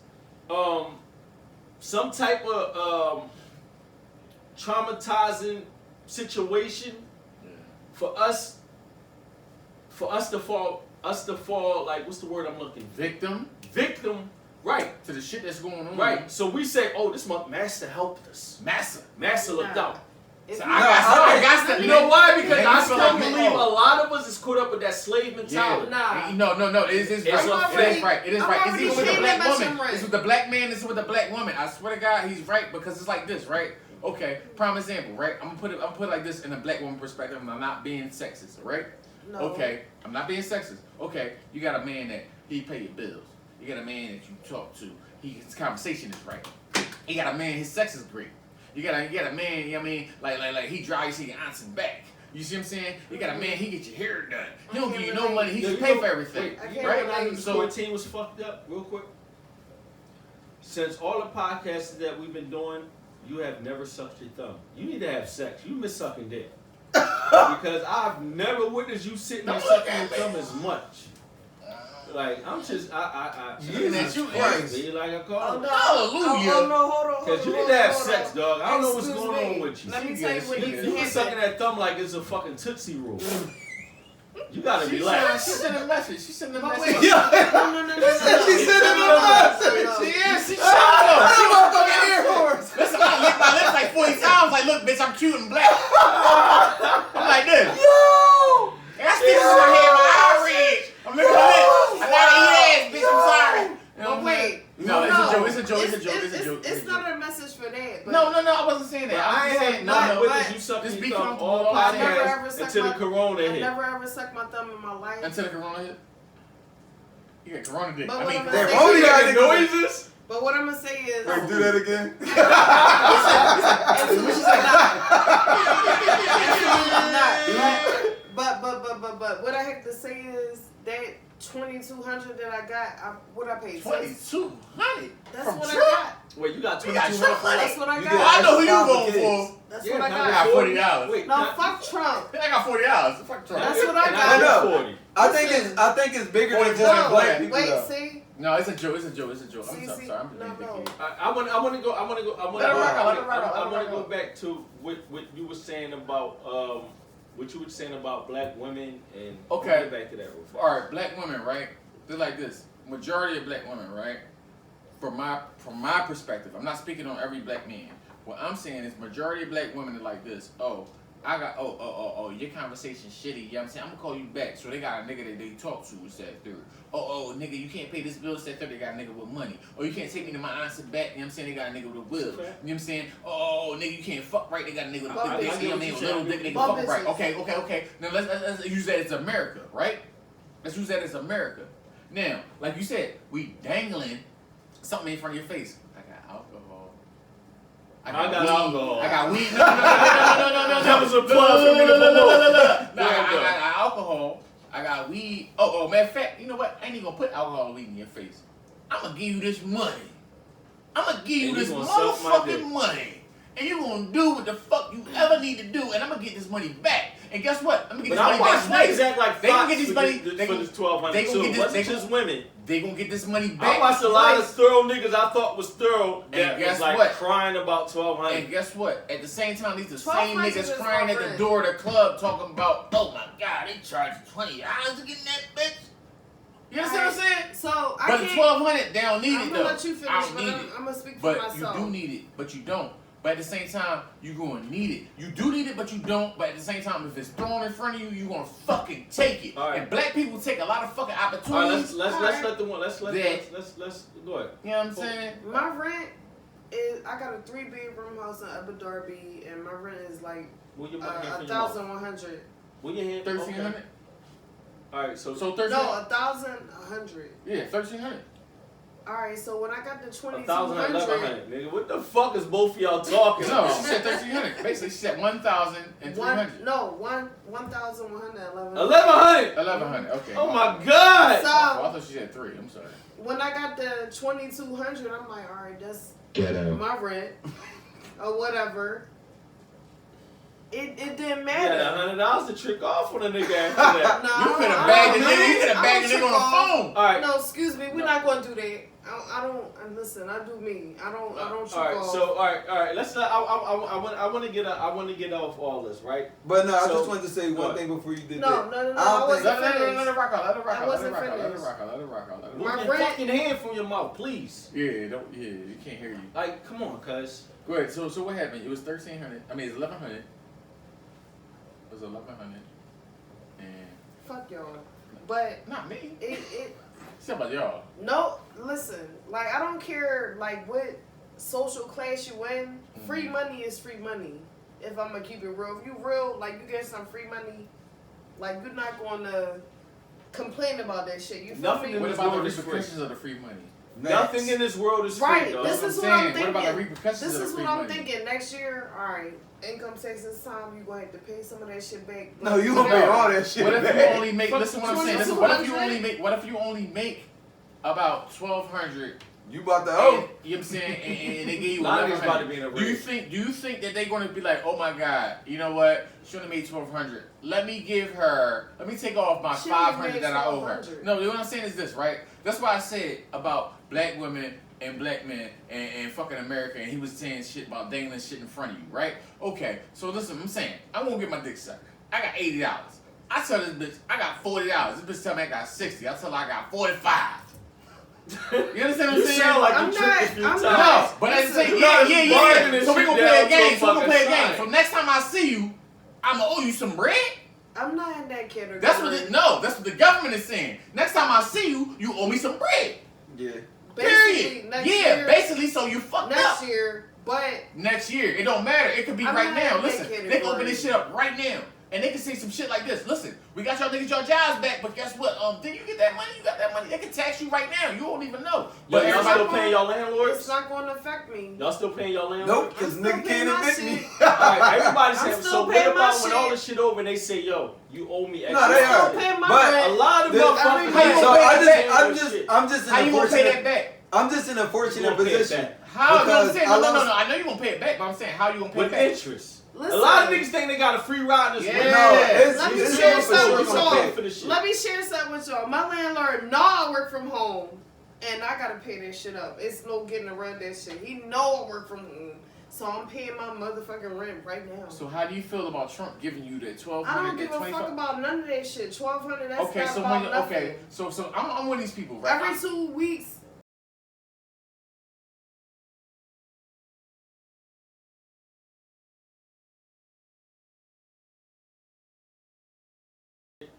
some type of traumatizing situation for us to fall like, what's the word I'm looking? Victim Right. to the shit that's going on. Right. So we say, oh, this master helped us. Master looked out. If So you- I got to. You know why? Because Make I me still feel like believe me. a lot of us is caught up with that slave mentality. Nah. No. It is It's right. already- It is right. It is I'm right. It's already even with the paying black that much woman. rent. It's with the black man. It's with the black woman. I swear to God, he's right because it's like this, right? Okay, prime example, right? I'm gonna put it like this in a black woman perspective, and I'm not being sexist, right? No. Okay, I'm not being sexist. Okay, you got a man that he pay your bills. You got a man that you talk to. His conversation is right. You got a man, his sex is great. You got a man, you know what I mean? Like he drives your aunts and back. You see what I'm saying? You got a man, he get your hair done. He don't give you no money. He just pay for everything. Wait, I you can't know right? when I knew the So- score team was fucked up, real quick? Since all the podcasts that we've been doing, you have never sucked your thumb. You need to have sex. You miss sucking dick. Because I've never witnessed you sitting there sucking your thumb as much. Like, I'm just, Jesus Christ. Be like a Oh call. no! Hallelujah. Oh no! Hold on! Because you hold need to on, have hold sex, on. dog. I don't know what's Excuse going me. on with you. Let me She tell you good, what she you good. You been can't sucking that thumb like it's a fucking Tootsie Roll. You gotta She relax. sent a message. She sent a But message. wait, no. She said it in the message. She is. She shut up. She motherfucking ear horns. Listen, I lick my lips like 40 times. Like, look, bitch, I'm cute and black. I'm like this. Yo! I still in my head, my eye red. I'm looking at my lips. I gotta eat ass, bitch. I'm sorry. You know But what I'm wait. saying? No, it's a joke. It's a joke. It's a joke. It's a joke. It's not a message for that. But No, I wasn't saying that. I I'm just ain't saying, not no. witness you sucking Just be your thumb comfortable. all I never ever podcast sucked until the my- corona I hit. never ever sucked my thumb in my life. Until the corona hit. You got corona dick. But I what mean, I'm That saying- Roni got Making niggas. noises? But what I'm gonna say is, Wait, do that again. absolutely not. But what I have to say is that 2,200 that I got, what I paid. 2,200 That's from what Trump. I got. Wait, you got You got 2,200 for money. That's what I You got. did. I know who you That's going kids. for. That's Yeah, what I now I got. got $40. Wait, No, not- fuck Trump. I got $40. Fuck Trump. That's what I and got. know. 40. I think it's bigger than just No, black people Wait, though. see? No, it's a joke. It's a joke. I'm See, sorry. see, I'm no. I want to go. I want to go Let it rock out, let it rock out, I let it want to rock go out. back to what you were saying about what you were saying about black women and Okay. we'll get back to that real fast. All right, black women, right? They're like this. Majority of black women, right? From my perspective, I'm not speaking on every black man. What I'm saying is majority of black women are like this. Oh, your conversation shitty. You know what I'm saying? I'm gonna call you back. So they got a nigga that they talk to. It's that third. Nigga, you can't pay this bill. It's that third. They got a nigga with money. Or you can't take me to my aunt's back. You know what I'm saying? They got a nigga with a will. You know what I'm saying? Nigga, you can't fuck right. They got a nigga with a Bum big dick. bitches. You know what I mean? A little dick. They can Bum fuck right. bitches. Okay. Now let's use that as America, right? Let's use that as America. Now, like you said, we dangling something in front of your face. I got alcohol. I got weed. alcohol. I got weed. No. That was a plug for me to promote. No, I got alcohol. I got weed. Matter of fact, you know what? I ain't even gonna put alcohol and weed in your face. I'm gonna give you this money. I'm gonna give you And this you gonna suck my dick. motherfucking money. And you gonna do what the fuck you ever need to do, and I'm gonna get this money back. And guess what? I'm gonna get But this I money watched back. niggas act like They gonna Fox get this for money. this- They for gonna- this 1,200 they gonna too. get this- Wasn't they just gonna- women. They gonna get this money back. I watched a lot of twice. thorough niggas I thought was thorough And that guess was like what? crying about 1,200. And guess what? At the same time, these the 1200 same niggas is crying my at the friend. door of the club talking about, oh my God, they charged $20 to get in that bitch. You understand what I'm saying? So I But the can't. 1,200, they don't need I'm it gonna though. let you finish, I don't but need I'm it. gonna speak for But myself. you do need it, but you don't. But at the same time, you gonna need it. You do need it, but you don't. But at the same time, if it's thrown in front of you, you gonna fucking take it. All right. And black people take a lot of fucking All right, opportunities. let's Alright. let the one let's That- go ahead. You know what I'm saying? My rent is I got a 3-bedroom house in Upper Darby, and my rent is like Will your money hand from your mouth? 1,100. Will your hand? 1,300. Okay. All right, so So No, 1,300. 1,100. Yeah, 1,300. Alright, so when I got the 1,000 and 2200, 1,100, nigga. What the fuck is both of y'all talking No, about? she said 1,300. Basically, she said 1,300. 1,111. 1,100. 1,100. Okay. Oh my god. So I thought she said 3. I'm sorry. when I got the 2,200, I'm like, alright, that's Get out. my rent or whatever. It didn't You matter. got $100 to trick off on a nigga after that. No, You could I have bagged the don't- nigga. You could I have bagged the don't nigga on the trick off. phone. All right. No, excuse me, we're not going to do that. I don't. Listen, I do me. I don't trick All right. off. So all right. Let's not. I want to get. I want to get off all this, right? But no, I So, just wanted to say one what? thing before you did No, that. no, no, no, I I don't wasn't think. Let it rock out. Let it rock I out. Let it wasn't rock out. Let it finished. rock out. Let it rock out. Let it Move rock My out. your rent- fucking hand from your mouth, please. Yeah, you can't hear you. Like, come on, cuz. Go ahead. So what happened? It was 1,300. I mean, it's 1,100. It was 1,100. And Fuck y'all. But not me. it It's about y'all. no. Listen, like I don't care like what social class you in. Free money is free money. If I'm gonna keep it real, if you real, like you get some free money, like you're not gonna complain about that shit. You feel Nothing me? in What this about the world is free. repercussions of the free money? Nothing in this world is free, Right, dog. this That's is what what I'm I'm saying. What about the thinking. repercussions This of the is free what I'm money? thinking. Next year, all right, income tax this time, you gonna have to pay some of that shit back. No, you gonna pay all that shit What if you back. only make? Listen, what I'm saying. Listen, what if you only make? What if you only make about 1,200? You bought the And, oh. you know what I'm saying? And they gave you A lot of niggas about to 1,100. be in a Do you race. think that they're going to be like, oh my God, you know what? She only made 1,200. Let me take off my She only 500 made that I owe her. 1,200. No, what I'm saying is this, right? That's why I said about black women and black men and fucking America, and he was saying shit about dangling shit in front of you, right? Okay, so listen, I'm saying, I won't get my dick sucked. I got $80. I tell this bitch, I got $40. This bitch tell me I got 60. I tell her I got 45. You understand what I'm You saying? sound like I'm you tricked a not- few I'm times. not- No, but I say, You gotta yeah. bargain this So we shit gonna play down a game. to So we gonna play a fucking game. So next time I see you, I'ma owe you some bread. I'm not in that category. That's what the government is saying. Next time I see you, you owe me some bread. Yeah. Basically, Period. next Yeah, year, basically, so you fucked next up. year, but Next year, it don't matter. It could be I'm right not now. in that Listen, they can category. open this shit up right now. And they can say some shit like this. Listen, we got y'all niggas your jobs back, but guess what? Did you get that money? You got that money. They can tax you right now. You don't even know. But y'all everybody- still paying y'all it's landlords? not going to affect me. Y'all still paying y'all landlords? Nope, because I'm nigga still paying can't my admit me. shit. Alright, everybody's I'm saying, still so what paying my about when all shit. this shit over and they say, yo, you owe me extra? No, they I'm are. still paying my But rent. A lot of The- motherfuckers. How you pay So gonna that I'm shit. just in How a you gonna pay that fortunate. back? I'm just in a You fortunate gonna pay it position. back. How? You know what I'm Because saying? I No. lost- I know you gonna pay it back, but I'm saying, how you gonna pay it With back? interest. Listen, A lot of niggas think they got a free ride this Yeah. way. No, it's Let me it's share for something sure with gonna y'all. pay. for the shit. Let me share something with y'all. My landlord know I work from home, and I gotta pay that shit up. It's no getting around that shit. He know I work from home, so I'm paying my motherfucking rent right now. So how do you feel about Trump giving you that I 1,200, don't that give a 25? fuck about none of that shit. 1,200. That's Okay, not so about when nothing. okay, so I'm one of these people, right? Every 2 weeks.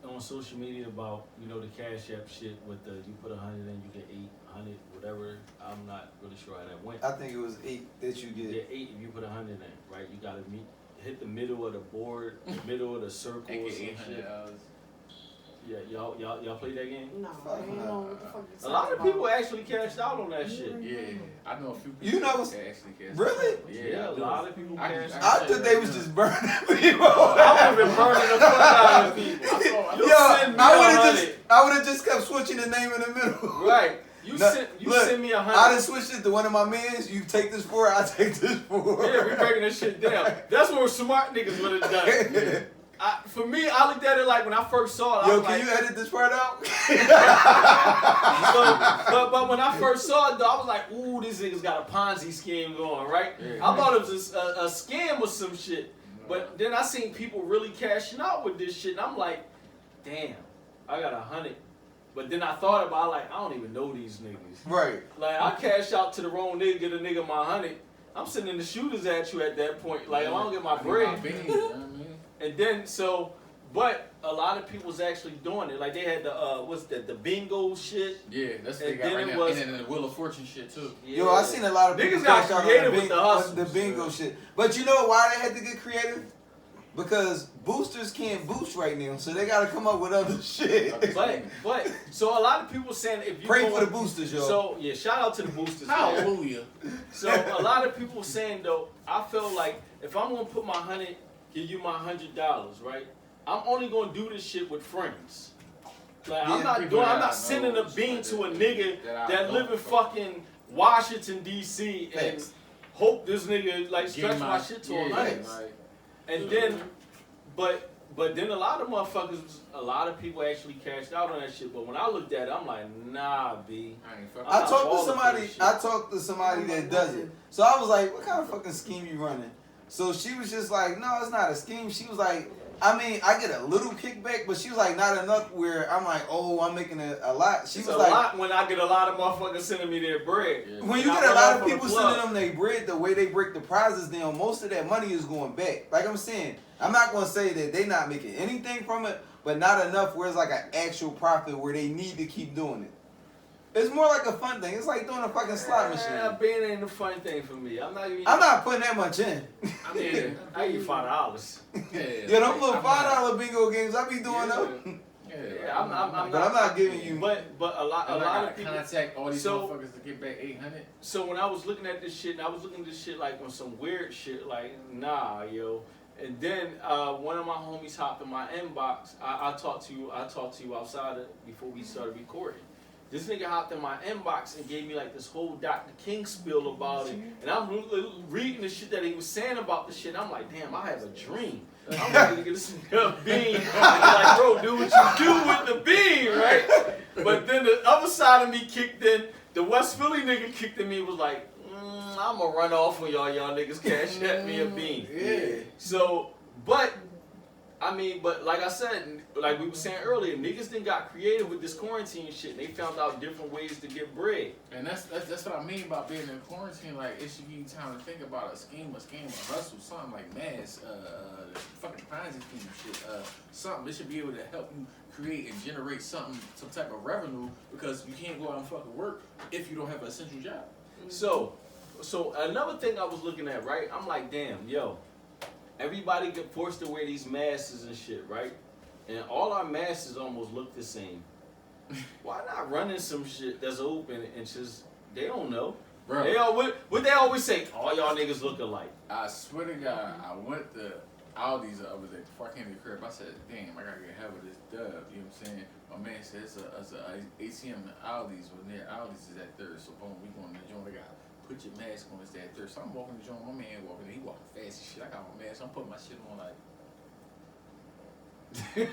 On social media about, you know, the Cash App shit with the, you put 100 in, you get 800, whatever. I'm not really sure how that went. I think it was 8 that you Yeah, get. 8 if you put 100 in, right? You gotta hit the middle of the board, the middle of the circle or some shit. Yeah, y'all play that game? No, I don't know what the fuck you A talking lot of about. people actually cashed out on that shit. Yeah, I know a few people. You know that what's- actually cash. Really? Yeah, a lot of people I- cashed I- out. I thought they was just burning people. I would have been burning the fuck out of people. Yo, send me I would have just kept switching the name in the middle. Right. You No, send look, me I 100. done switched it to one of my mans. You take this for, I take this for. Yeah, we breaking this shit down. That's what smart niggas would have done. For me, I looked at it like when I first saw it. I Yo, was can like, you edit this part out? but when I first saw it, though, I was like, ooh, this nigga's got a Ponzi scheme going, right? Yeah. I thought it was a scam or some shit. But then I seen people really cashing out with this shit, and I'm like, damn, I got 100. But then I thought about, like, I don't even know these niggas. Right. Like, I cash out to the wrong nigga, get a nigga my 100. I'm sending the shooters at you at that point. Like, if I don't get my bread. You know what I mean? And then, but a lot of people was actually doing it. Like, they had the bingo shit. Yeah, that's what And they got then right it now. was- And then the Wheel of Fortune shit too. Yo, I seen a lot of people Niggas got cash out creative on with the hustles. the bingo shit. But you know why they had to get creative? because boosters can't boost right now, so they gotta come up with other shit. But so a lot of people saying if you Pray for the boosters, yo. So yeah, shout out to the boosters. man. Hallelujah. So a lot of people saying though, I feel like if I'm gonna put my give you my $100, right? I'm only gonna do this shit with friends. Like I'm not sending a bean to a nigga that live in fucking Washington D.C. and hope this nigga like stretch my shit to 100. And then, but then a lot of people actually cashed out on that shit. But when I looked at it, I'm like, nah, B. I talked to somebody that does it. So I was like, what kind of fucking scheme you running? So she was just like, no, it's not a scheme. She was like, I mean, I get a little kickback, but she was like, not enough where I'm like, oh, I'm making a lot. She was like, lot when I get a lot of motherfuckers sending me their bread. Yeah. When you get a lot of people sending them their bread, the way they break the prizes down, most of that money is going back. Like I'm saying, I'm not going to say that they not making anything from it, but not enough where it's like an actual profit where they need to keep doing it. It's more like a fun thing. It's like doing a fucking slot machine. Being ain't a fun thing for me. I'm not putting that much in. I mean, I get $5. Yeah, them little $5 bingo games, I be doing them. Yeah, I'm not giving you. But a lot of people contact all these motherfuckers to get back 800. So when I was looking at this shit, and I was looking at this shit like on some weird shit, like nah, yo. And then one of my homies hopped in my inbox. I talked to you outside before we started recording. This nigga hopped in my inbox and gave me like this whole Dr. King spiel about it. And I'm reading the shit that he was saying about the shit. I'm like, damn, I have a dream. I'm ready to get this nigga a bean. And like, bro, do what you do with the bean, right? But then the other side of me kicked in. The West Philly nigga kicked in me and was like, I'm gonna run off when y'all niggas cash at me a bean. Yeah. So, but like I said, like we were saying earlier, niggas then got creative with this quarantine shit. And they found out different ways to get bread. And that's what I mean about being in quarantine. Like, it should give you time to think about a scheme, a hustle, something like mass, fucking Ponzi scheme shit, something. It should be able to help you create and generate some type of revenue, because you can't go out and fucking work if you don't have an essential job. So another thing I was looking at, right? I'm like, damn, yo. Everybody get forced to wear these masks and shit, right? And all our masks almost look the same. Why not running some shit that's open and just, they don't know. Bro. What they always say, all y'all niggas look alike. I swear to God, I went to Aldi's the other day before I came to the crib. I said, damn, I gotta get help with this dub. You know what I'm saying? My man said it's a ATM at Aldi's, or near Aldi's is at 3rd. So boom, we going to the joint. They got put your mask on, it's that 3rd. So I'm walking the joint, my man walking, he walking fast as shit. I got my mask, I'm putting my shit on like. Nigga!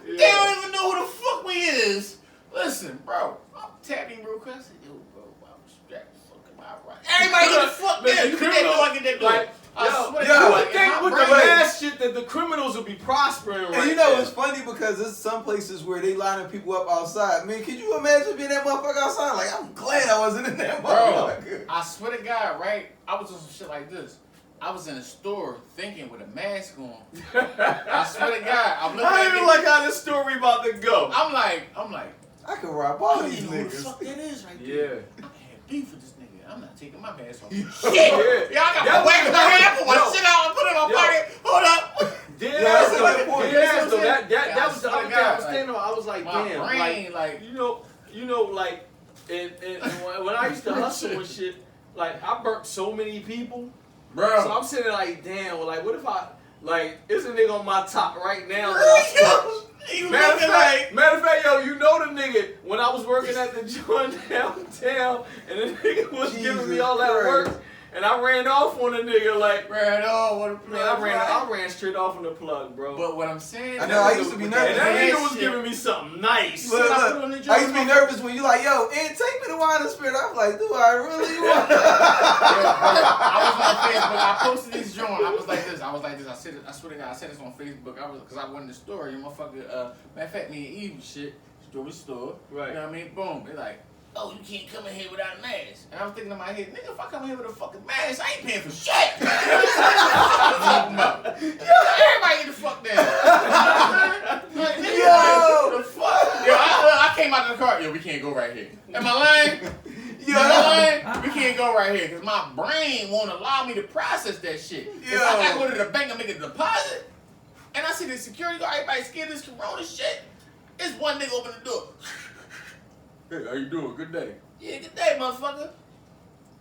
They don't even know who the fuck we is. Listen, bro, I'm tapping real quick. I said, yo, bro, I'm strapped fucking my right. Everybody get the fuck there. You get that door, I get that door. Like, I swear to you God, would think with the mask shit that the criminals would be prospering right And you know, now. it's funny because there's some places where they lining people up outside. Man, could you imagine being that motherfucker outside? Like, I'm glad I wasn't in that motherfucker. I swear to God, right? I was on some shit like this. I was in a store thinking with a mask on. I swear to God, I'm looking I at don't even it. like how this story about to go. I'm like, I could rob all I don't these even know who the niggas. fuck that is right Yeah. there. I can't have beef with this nigga. I'm not taking my mask off. Yeah. Shit! Y'all got my wax in my hand, I put my shit out and put it in my pocket. Hold up! That was the I other thing I was thinking about. I was like, My damn, brain, like you know, like, and when I used to hustle and shit, like I burnt so many people, Bro. So I'm sitting like, damn, well, like, what if I, like, it's a nigga on my top right now that I smoke. Matter of fact, yo, you know the nigga, when I was working at the joint downtown, and the nigga was giving me all that work, and I ran off on a nigga, like, I ran straight off on the plug, bro. But what I'm saying, I know, I used to be nervous. And that nigga was giving me something nice. Look, I used to be nervous when you like, yo, and take me to Wine and Spirit. I was like, do I really want to? I was on Facebook. I posted these joints. I was like this. I said it. I swear to God, I said this on Facebook. Because I went in the store. You motherfucker. Matter of fact, me and Eve and shit. Store. Right. You know what I mean? Boom. They like, oh, you can't come in here without a mask. And I'm thinking in my head, nigga, if I come in here with a fucking mask, I ain't paying for shit. Everybody get the fuck down. Like, nigga, Yo. the fuck? Yo, I came out of the car. Yo, we can't go right here. Am I lying? Am I lying? We can't go right right here because my brain won't allow me to process that shit. If Yo. I gotta go to the bank and make a deposit, and I see the security guard, everybody scared of this corona shit, it's one nigga open the door. Hey, how you doing? Good day. Yeah, good day, motherfucker.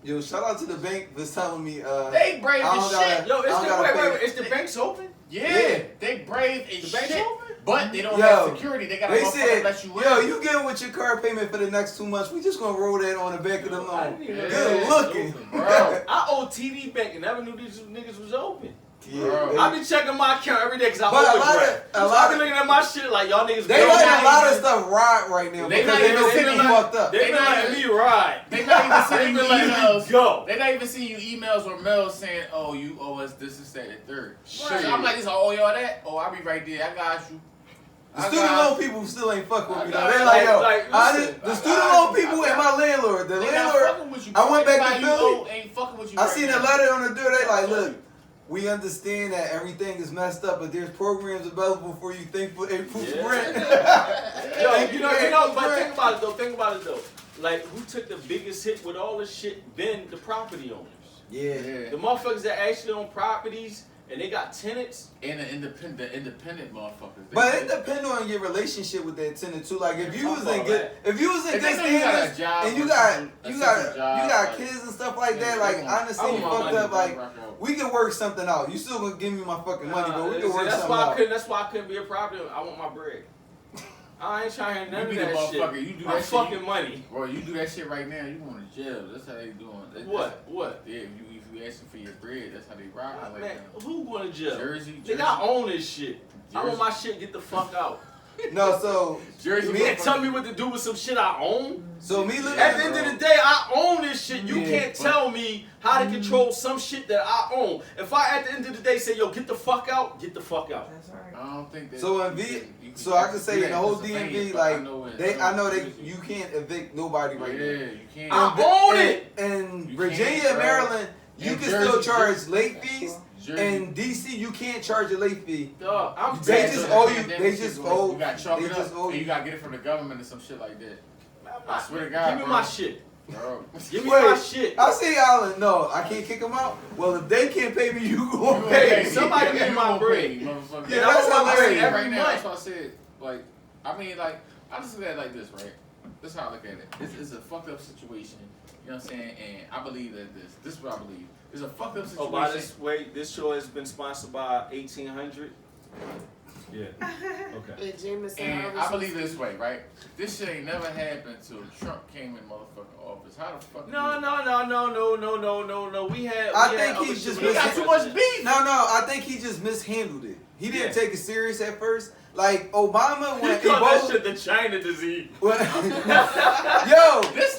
Yo, shout out to the bank for telling me. They brave I as don't shit. gotta- Wait, is the banks open? Yeah, they brave as The bank's shit. open? But they don't Yo, have security. They gotta They motherfucker said, let you in. yo, you get with your car payment for the next 2 months. We just gonna roll that on the back of the I loan. didn't even know Good that looking, was open, bro. I owe TD Bank and never knew these niggas was open. Bro. I be checking my account every day because I But a lot overdraft. of- a lot I be of- looking at my shit like y'all niggas. They go letting down. a lot of stuff ride right now They because not they even know sending people you- fucked up. They been not letting even- me ride. They not even They sending you been letting me emails. go. They not even sending you emails or mails saying, "Oh, you owe us this, that, and third." Shit. I'm like, "This I owe y'all that." Oh, I'll be right there. I got you. The student loan people still ain't fuck with me though. I They got- like, yo, listen, the student loan people and my landlord. The They not landlord, fucking with you. I went back to Everybody you Philly. owe ain't fucking with you. I right seen now. a letter on the door. They like, look, we understand that everything is messed up, but there's programs available for you. Thankful April's Yeah. rent. Yo, Thank you you, know, April's but rent. think about it though. Like, who took the biggest hit with all this shit? Been the property owners. Yeah. Yeah. The motherfuckers that actually own properties and they got tenants. And the independent motherfuckers. But it depends on your relationship with that tenant too. Like if you was in good, if you was in If good they know you got a standards job and you or got something, a you simple got job, you got like, kids and stuff like yeah, that, they like gonna- I understand you I want fucked my up. money, Like we can work something out. You still gonna give me my fucking money, but we can work that's something why out. that's why I couldn't be a property owner. I want my bread. I ain't trying to hear none You of be that the shit. motherfucker, you do my that shit, fucking money. Bro, you do that shit right now, you going to jail. That's how they doing. What? What? Yeah, if you asking for your bread, that's how they rock right Man, now. who going to jail? Jersey. Nigga, I own this shit. I Jersey. want my shit get the fuck out. No, so Jersey. You can't tell me what to do with some shit I own. so me looking At the end of the day, I own this shit. You Yeah, can't tell me how to control some shit that I own. If I, at the end of the day, say, yo, get the fuck out, get the fuck out. That's right. I don't think that. So in so I can say in the whole DMV, like I know they you can't evict nobody right Yeah, now. you can't. I own it. In You Virginia, can't, bro. Maryland, you In can Jersey, still charge Jersey. late fees. Jersey. In DC, you can't charge a late fee. Dog, I'm They dead. just That owe you- pandemic they shit just going, owe- You got to chalk they it just up, owe and you. you got to get it from the government or some shit like that. I swear to God, Give me bro. my shit. Bro. Give me Wait, my shit. I see Alan. No, I can't kick them out. Well, if they can't pay me, you gonna You pay. me. Somebody give me my bread. motherfucker. Yeah, that's what I hilarious. said right now. Month. That's what I said. Like, I mean, like, I just look at it like this, right? This is how I look at it. It's a fucked up situation. You know what I'm saying? And I believe that this is what I believe. It's a fucked up situation. Oh, by this way, this show has been sponsored by 1800. Yeah. Okay. And Jameson And Harvest I believe was- this way, right? This shit ain't never happened till Trump came in motherfucking office. How the fuck? No. We had. I we think had he's just He got too much beef. No, I think he just mishandled it. He didn't Yeah. take it serious at first. Like Obama We when call that Ebola. shit the China disease. Yo, This Yo,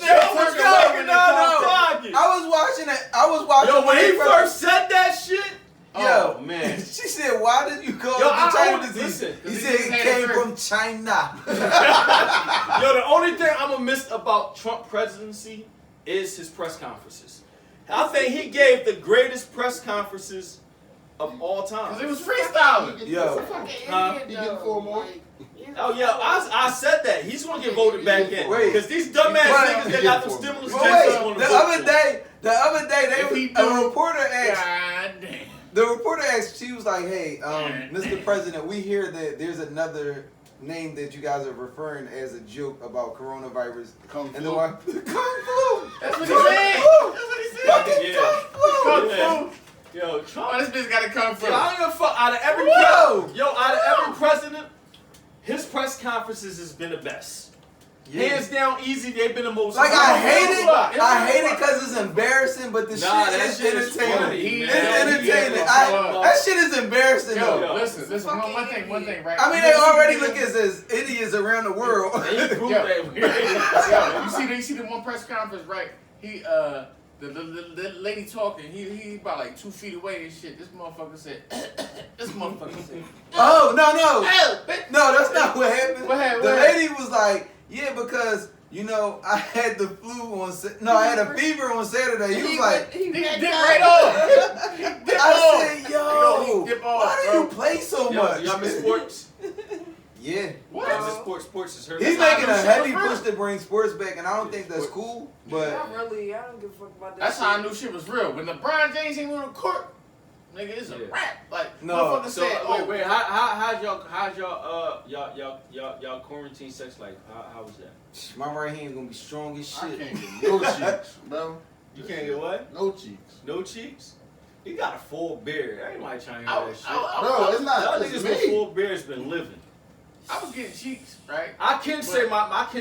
nigga what's talking going about on? I was watching it. I was watching. Yo, when he first said that shit, Yo, oh man. she said, "Why did you call Yo, it the I China would- disease?" listen, He 'cause said he just it had came it from China. Yo, the only thing I'm gonna miss about Trump presidency is his press conferences. I think he gave the greatest press conferences of all time. Because it was freestyling. Yo, Huh? You get 4 more. Oh yeah, I said that. He's gonna get voted back in. Wait. Because these dumbass But- niggas that got them stimulus but checks wait, are gonna the vote other for him. day, If he a do- reporter asked. God damn. The reporter asked, she was like, "Hey, Mr. President, we hear that there's another name that you guys are referring as a joke about coronavirus." Kung And the Flu. one, Kung Flu. That's what he Kung said. Flu. That's what he said. Fucking Yeah. Kung Flu. Kung Yeah. Fu. Yo, Oh, Trump. this bitch gotta come Yo, from. I don't give a fuck. Out of every Whoa. out of every president, his press conferences has been the best. Yeah. Hands down, easy. They've been the most. Like I hate it. It's I hate it fun. because it's embarrassing, but the Nah, shit that is shit is entertaining. funny, It's man. entertaining. Yeah. That shit is embarrassing Yo, though. listen. Fucking One thing, right? I mean, they already look as idiots around the world. And he proved Yo. that. Yo, you see the one press conference, right? He the lady talking, he about like 2 feet away and shit. This motherfucker said, Oh no, "Oh, bitch." no, that's not what happened. What happened? The What lady was like, "Yeah, because you know I had the flu on. I had a fever on Saturday." He was like, He dipped right off. He dipped "I off. said, yo, He dipped off, why do bro. you play so Yo, much?" y'all miss sports? Yeah. What? Sports is hurt. He's That's making how a I knew shit heavy was push real. to bring sports back, and I don't think that's cool. But Not really. I don't give a fuck about that. That's shit. how I knew shit was real. When LeBron James came on the court, nigga, it's a Yeah. rap. Like, No. motherfucker So said, wait, how's y'all quarantine sex life? How was that? my right hand gonna be strong as I shit. can't get no cheeks, bro. You can't get what? No cheeks. No cheeks? He got a full beard. Everybody trying to I hear that was- shit. Bro, it's Y'all not niggas just with me. full beards been living. I was getting cheeks, right? I can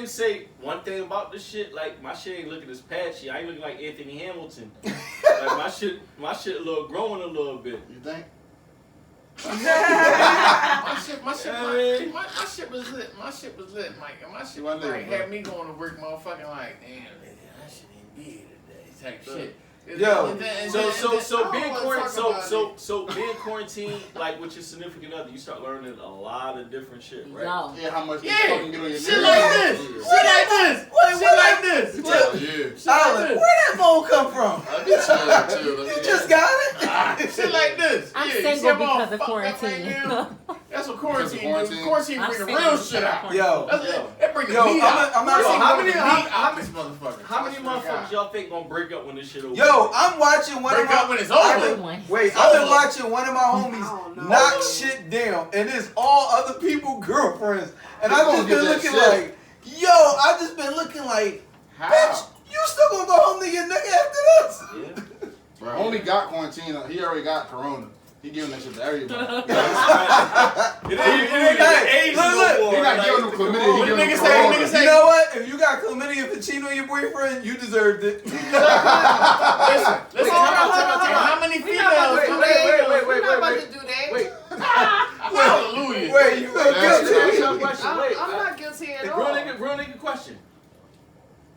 say one thing about this shit. Like my shit ain't looking as patchy. I ain't looking like Anthony Hamilton. Like my shit a little growing a little bit. You think? My shit was lit. My shit was lit, Mike. And my shit What was like, nigga, bro? had me going to work, motherfucking like, damn, nigga, that shit ain't big today, type shit. Yo, So being quarantined, like with your significant other, you start learning a lot of different shit, right? No. Yeah, how much they Yeah, fucking get on your shit nerves. like this, shit like this, shit like this. Oh, yeah. Alan, where that phone come from? Let me chill. You just got it? Shit like this. I'm Yeah, you single see I'm because all of fucked up quarantine. Right now? That's what quarantine Because do. of Quarantine I'm bring the single real because shit of out. quarantine. Yo, That bring the Yo, meat I'm out. not Yo, saying how Bring many the meat out this motherfucker. How many I swear to God. motherfuckers y'all think gonna break up when this shit over? Yo, I'm watching one Break of my. up when it's I've over. been- Wait, I've been watching one of my homies don't know. knock shit down, and it's all other people girlfriends, and They I've gonna just get been that looking shit. like, yo, I just been looking like, bitch, you still gonna go home to your nigga after this? Yeah. Bro, only got quarantine. He already got corona. He giving that shit to everybody. It ain't Hey, age look, no look. more. He not like, giving him the chlamydia. corona. He giving him Niggas say- corona. niggas say- You know what? If you got chlamydia for cheating on your boyfriend, you deserved it. Listen, Wait, how many females? Wait, We're not about to do that. Wait, Hallelujah. Wait, you That's guilty? it. Your question. Wait, I'm not guilty at the all. real nigga question.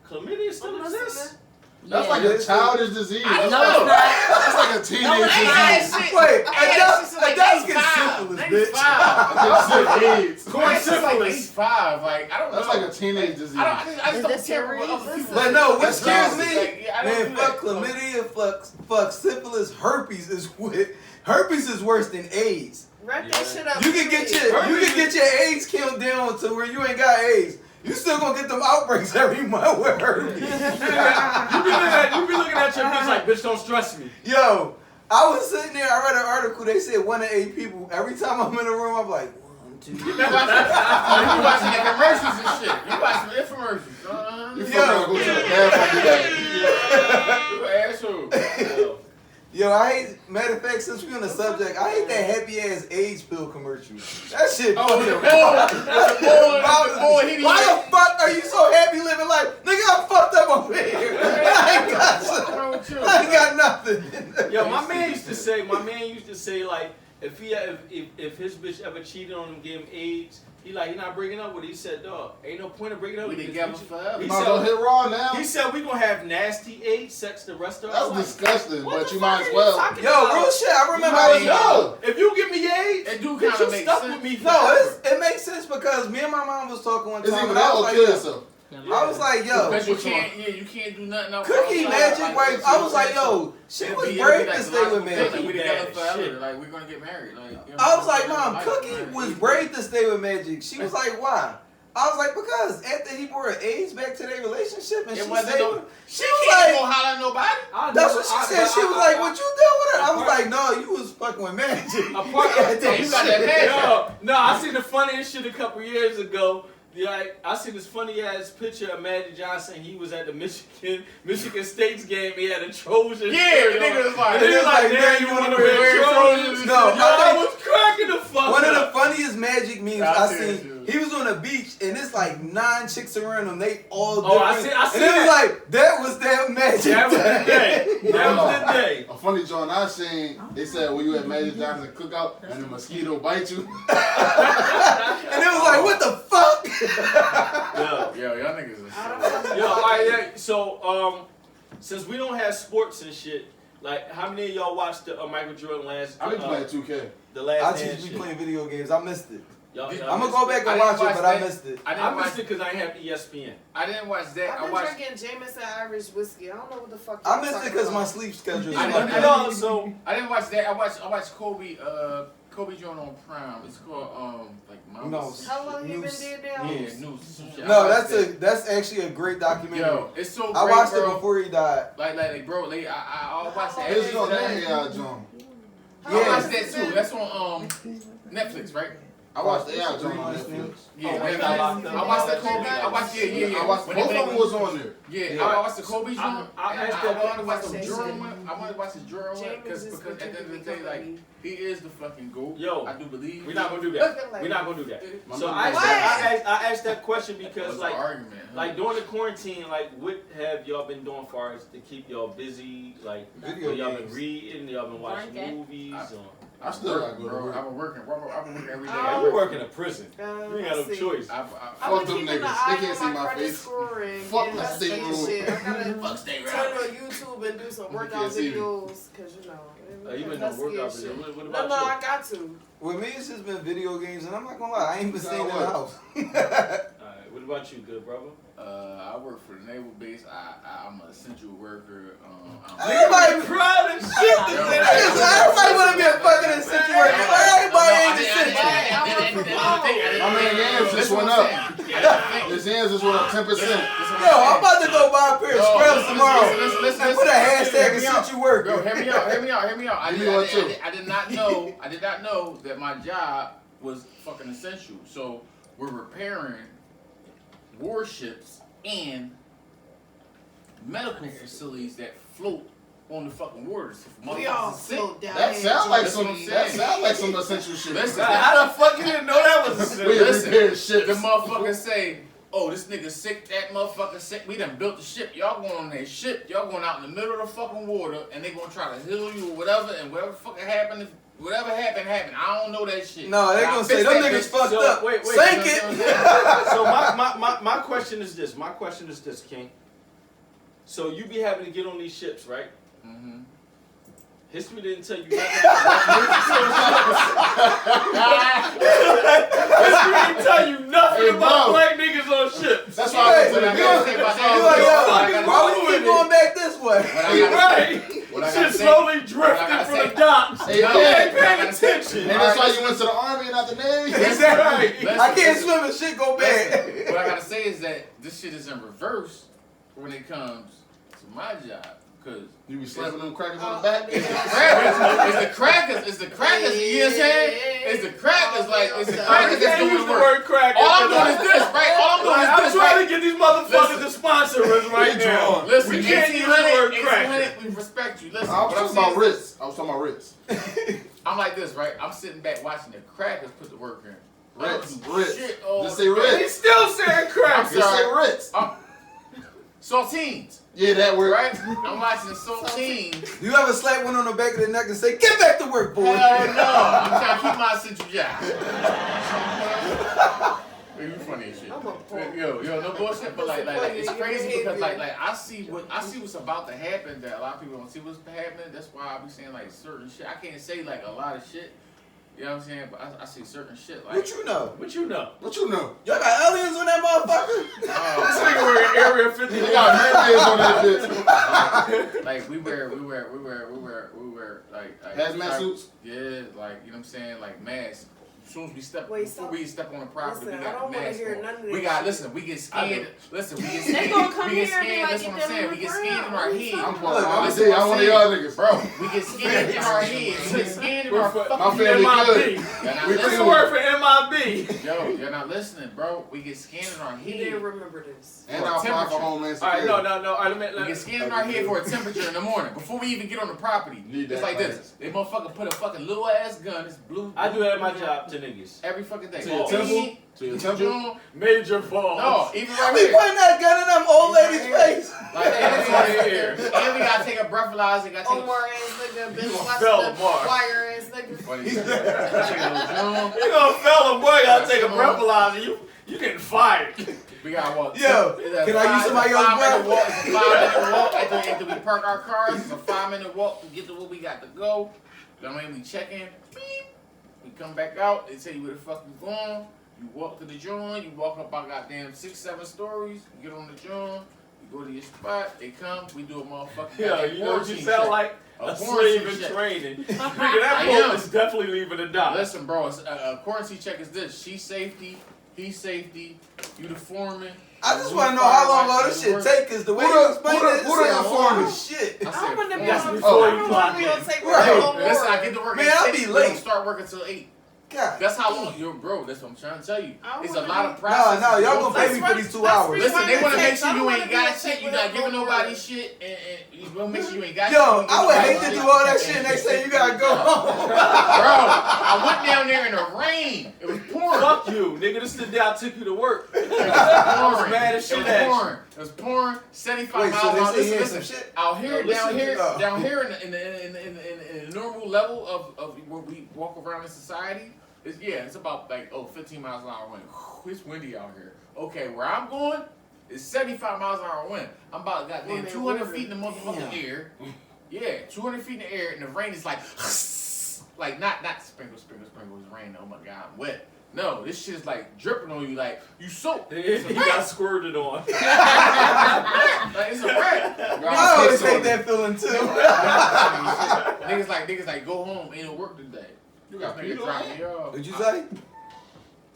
Chlamydia still I'm exists? listening. That's like a childish disease. I That's know. like, that's like a teenage disease. Wait, that's that's syphilis, bitch. That's AIDS. Corn syphilis. 5. Like I don't know. That's like a teenage disease. I just Is don't this care what serious? other people. But no, what That's scares childish. me, Like, yeah, I don't man, do fuck that. chlamydia, fuck syphilis, herpes is worse than AIDS. Wrap that shit up. You can get your AIDS killed down to where you ain't got AIDS. You still gonna get them outbreaks every month with herpes. You be looking at your bitch like, bitch, don't stress me. Yo, I was sitting there, I read an article, they said 1 in 8 people, every time I'm in a room, I'm like, 1, 2, 3. You watching the commercials and shit. You watching the infomercials. You fucking go to the bathroom. You asshole. Yo, I hate, matter of fact, since we're on the subject, I hate that happy ass AIDS pill commercial. That shit. Oh, the boy, he Why the fuck are you so happy living life? Nigga, I'm fucked up over here. I ain't got nothing. Yo, my man used to say like, if his bitch ever cheated on him, gave him AIDS, he not breaking up with her. He said, dog, ain't no point of breaking up We with this together bitch. forever. He Might as well hit raw now. He said we gonna have nasty AIDS sex the rest of our life. That's disgusting, What but the you fuck might are as you well. talking Yo, about? real shit. I remember might I was as well. young. If you give me AIDS, It do bitch, kinda you make stuck sense. with me No, forever. it makes sense because me and my mom was talking one It's time, either and I that was or like, kill yo, yourself. I was like, yo, Because you can't do nothing else. Cookie outside, Magic wife. I was like, yo, she It'd was be brave like to the stay with logical thing, Magic. like, we together Shit. forever. Like we're gonna get married. Like you know, I was like, we're Mom, gonna Cookie get was married. brave to stay with Magic. She was like, why? I was like, because after he brought AIDS back to their relationship and It she wasn't stayed no- with him, She was can't like- go holler at nobody. that's what she said. She was like, what you doing with her? I was like, no, you was fucking with Magic. Apart- Yeah, you got that magic. No, I seen the funniest shit a couple years ago. Yeah, I seen this funny ass picture of Magic Johnson. He was at the Michigan State's game. He had a Trojan. Yeah, shirt nigga on. was like, And he was like, "Damn, you want to wear Trojans? No, Yo, I was cracking the fuck One of the up. funniest Magic memes I I see it, seen. too. He was on a beach and it's like 9 chicks around him. They all Oh, I different. see and it was that. like that was that Magic. That was the day. That was the day. A funny joint I seen, they said when you at Magic Johnson cookout and the mosquito bite you. And it was like, what the fuck? Yo, y'all niggas are Yo, all right, yeah. So, since we don't have sports and shit, like, how many of y'all watched the Michael Jordan last? I been playing 2K. The last. I Dance just be shit? playing video games. I missed it. Y'all I'm gonna missed go it? back I and didn't watch it, watch but I that. missed it. I I didn't watch. missed it because I ain't have ESPN. I didn't watch that. I've I been watched. drinking Jameson Irish whiskey. I don't know what the fuck. I y'all missed it talking because my about. sleep schedule is I fucked didn't- up. No, so I didn't watch that. I watched Kobe Kobe joint on Prime. It's called like Mama. No. How long you been Noose. dead now? Yeah, Noose. Some shit. No, I watched that. that's actually a great documentary. Yo, it's so great, I watched bro. it before he died. Like, bro, I watched that. It's on that AI John. I watched that too. That's on Netflix, right? I watched the AI John on Netflix. Yeah, Oh, Netflix. got locked up. I watched the Kobe. I watched yeah. I watched When both they- of them was on there. Yeah, Yeah. I watched the Kobe joint. I and asked I that wanted to watch the conversation. Jordan one. I wanted to watch the Jordan one because James is at the end of the day, like he is the fucking GOAT. Yo, I do believe. We're not gonna do Look that. at like- We're not gonna do that. My So mom I was asked that question That's because an like argument. Huh? like during the quarantine, like what have y'all been doing for us to keep y'all busy? Like Video y'all been games. reading, y'all been watching Blanc. movies, or I still gotta go to bro. work. I've been working. I've been working every day. yeah, we work in a prison. You ain't got no let's see. choice. I've Fuck been them keeping niggas. an eye They can't on see my credit face. scoring, Fuck and the that's state the rule. shit. I gotta Fuck state turn on YouTube and do some You workout can't see me. videos, cause you know. You been that's doing workout scary videos. shit. What No, about no, you? I got to. With me, it's just been video games, and I'm not gonna lie, I ain't been staying in the what? house. Alright, what about you, good brother? I work for the naval base. I'm an essential worker. Everybody proud and shit. Everybody wanna be a fucking essential worker. Everybody ain't essential. My man Yams just went up. His Yams just went up 10%. Yo, I'm about to go buy a pair of scrubs tomorrow. And put a hashtag essential worker. Bro, hear me out. I You are too. did not know that my job was fucking essential. So we're repairing warships and medical facilities that float on the fucking waters. If We all motherfuckers is sick, float down That there. sound like That's what some. I'm That saying. sound like some essential shit. Listen, How the fuck you didn't know that was a We sin? listen, repair ships. the motherfuckers say, oh, this nigga sick, that motherfucker sick. We done built the ship. Y'all going on that ship. Y'all going out in the middle of the fucking water, and they gonna try to heal you or whatever, and whatever fucking happened, whatever happened. I don't know that shit. No, they Now, gonna say fix them that niggas bitch. fucked So, up. wait, Sink you it. know what I'm saying? So my question is this. My question is this, King. So you be having to get on these ships, right? Mhm. History didn't tell you History didn't tell you nothing Hey, about bro. black niggas on ships. That's why I went to the What I news. gotta say about You like, that yo, is- why we keep going back this way? what I gotta say- Right. what I gotta Shit say- slowly what I drifting gotta from say- the docks. Hey, No, yeah. what I Paying gotta say- attention. And that's why you went to the Army and not the Navy? Exactly. Listen, I can't listen. swim and shit go Listen, bad. what I gotta say is that this shit is in reverse when it comes to my job, cause You be slapping them crackers on the back? it's the crackers, you know what I'm saying? It's the crackers, like it's the I crackers that's can't doing use the the work. word cracker. All I'm doing is this, right? All I'm doing I'm is this, trying right? to get these motherfuckers to sponsor us right They now. drawn. Listen, We can't use the word 1800, cracker. we respect you. Listen, I was what I'm talking about saying is Ritz. I was talking about Ritz. I'm like this, right? I'm sitting back watching the crackers put the work in. I don't Ritz. do Ritz. shit all Just the say time. Ritz. He's still saying cracker. I'm Just say sorry. Ritz. Saltines, Yeah, that word. right? I'm watching saltines. You ever slap one on the back of the neck and say, "Get back to work, boy"? Hell no, I'm trying to keep my essential job. You funny as shit. I'm a punk. Yo, no bullshit, but like it's Your crazy because behavior. like I see what's about to happen that a lot of people don't see what's happening. That's why I be saying like certain shit. I can't say like a lot of shit. You know what I'm saying? But I see certain shit like. What you know? What you know? What you know? Y'all got aliens on that motherfucker? This nigga wearing Area 51. They got mermaids on that bitch. Like we wear like Hazmat suits? Yeah, like you know what I'm saying, like masks. As soon as we step Wait, before stop. we step on the property, Listen, we I got don't the wanna mask hear on. none of We that got shit. listen, we get I scanned. do. Listen, we get They scanned. gonna come We get here and be scanned. like, That's get what I'm them saying. in We get the scanned in ground. our What are you head. I'm talking pulling about? all Listen day. what I'm I'm one of saying. y'all niggas. Bro, we get scanned in our head. We get scanned in our fucking My family MIB. good. You're not We What's listening. the word for MIB? Yo, you're not listening, bro. We get scanned in our He head. didn't remember this. And For I'll apply for temperature. Homeland All right, Security. no. All right, We let get scanned in our head for a temperature in the morning before we even get on the property. Need It's that like class. this. They motherfucker put a fucking little ass gun. It's blue. I do that at my job to niggas. every fucking day. To your temple? To your temple? June, Major balls. no, even I right be here. pointing that gun in them old lady's face. Like, and we gotta take a breathalyzer. Gotta take Omar ass nigga, bitch, watch fell the apart. wire ass nigga. Funny shit. Take a little June. You gonna fail a boy, gotta take a breathalyzer. You getting fired. We gotta walk. Yo, It's a can I use somebody else's 5-minute breath? walk. It's a 5-minute walk after we park our cars. It's a 5-minute walk to get to where we got to go. You know what I mean? We check in. Beep. We come back out. They tell you where the fuck you going. You walk to the joint. You walk up about goddamn 6-7 stories. You get on the joint. You go to your spot, they come, we do a motherfucking Yeah, you know what you quarantine sound check. like? A A quarantine slave in check. training. Nigga, that I boat am. is definitely leaving to die. Listen, bro, a quarantine check is this. She's safety, he's safety, you the foreman. I just want to know how long all this shit take, cause the way you explain it, who the foreman? shit. I I said, want to be That's on before the you phone. clock We in. gonna take Right. no more. listen, I get to work Man, at I'll 6, be we late. don't start working till 8. God. That's how long, yo, bro, that's what I'm trying to tell you. I It's a wanna lot be- of process. No, y'all gonna pay Let's me run- for these 2 let's hours. run- Listen, they want to make I sure don't you wanna ain't be got a shit, chick you without not giving no nobody word. shit, and you want to make sure you ain't got shit. Yo, you ain't I would giving hate to nobody do all that shit. shit and they say you gotta go home. Bro, I went down there in the rain. It was pouring. Fuck you, nigga. This is the day I took you to work. It was pouring. mad as shit It at you. was pouring. It was pouring. 75 Wait, miles so an they hour. say he ain't Listen, some shit? out here, No, listen, down here in the normal level of where we walk around in society, it's about like 15 miles an hour wind. It's windy out here. Okay, where I'm going, it's 75 miles an hour wind. I'm about goddamn Woman, 200 water. feet in the motherfucking air. Yeah, 200 feet in the air, and the rain is like not sprinkle. It's rain. Oh my god, I'm wet. No, this shit is like dripping on you, like you soaked. It's a You wreck. got squirted on. Like, it's a wreck. I always hate that feeling too. Niggas like go home, ain't no work today. You got Niggas peed drop on? me off. What'd you say?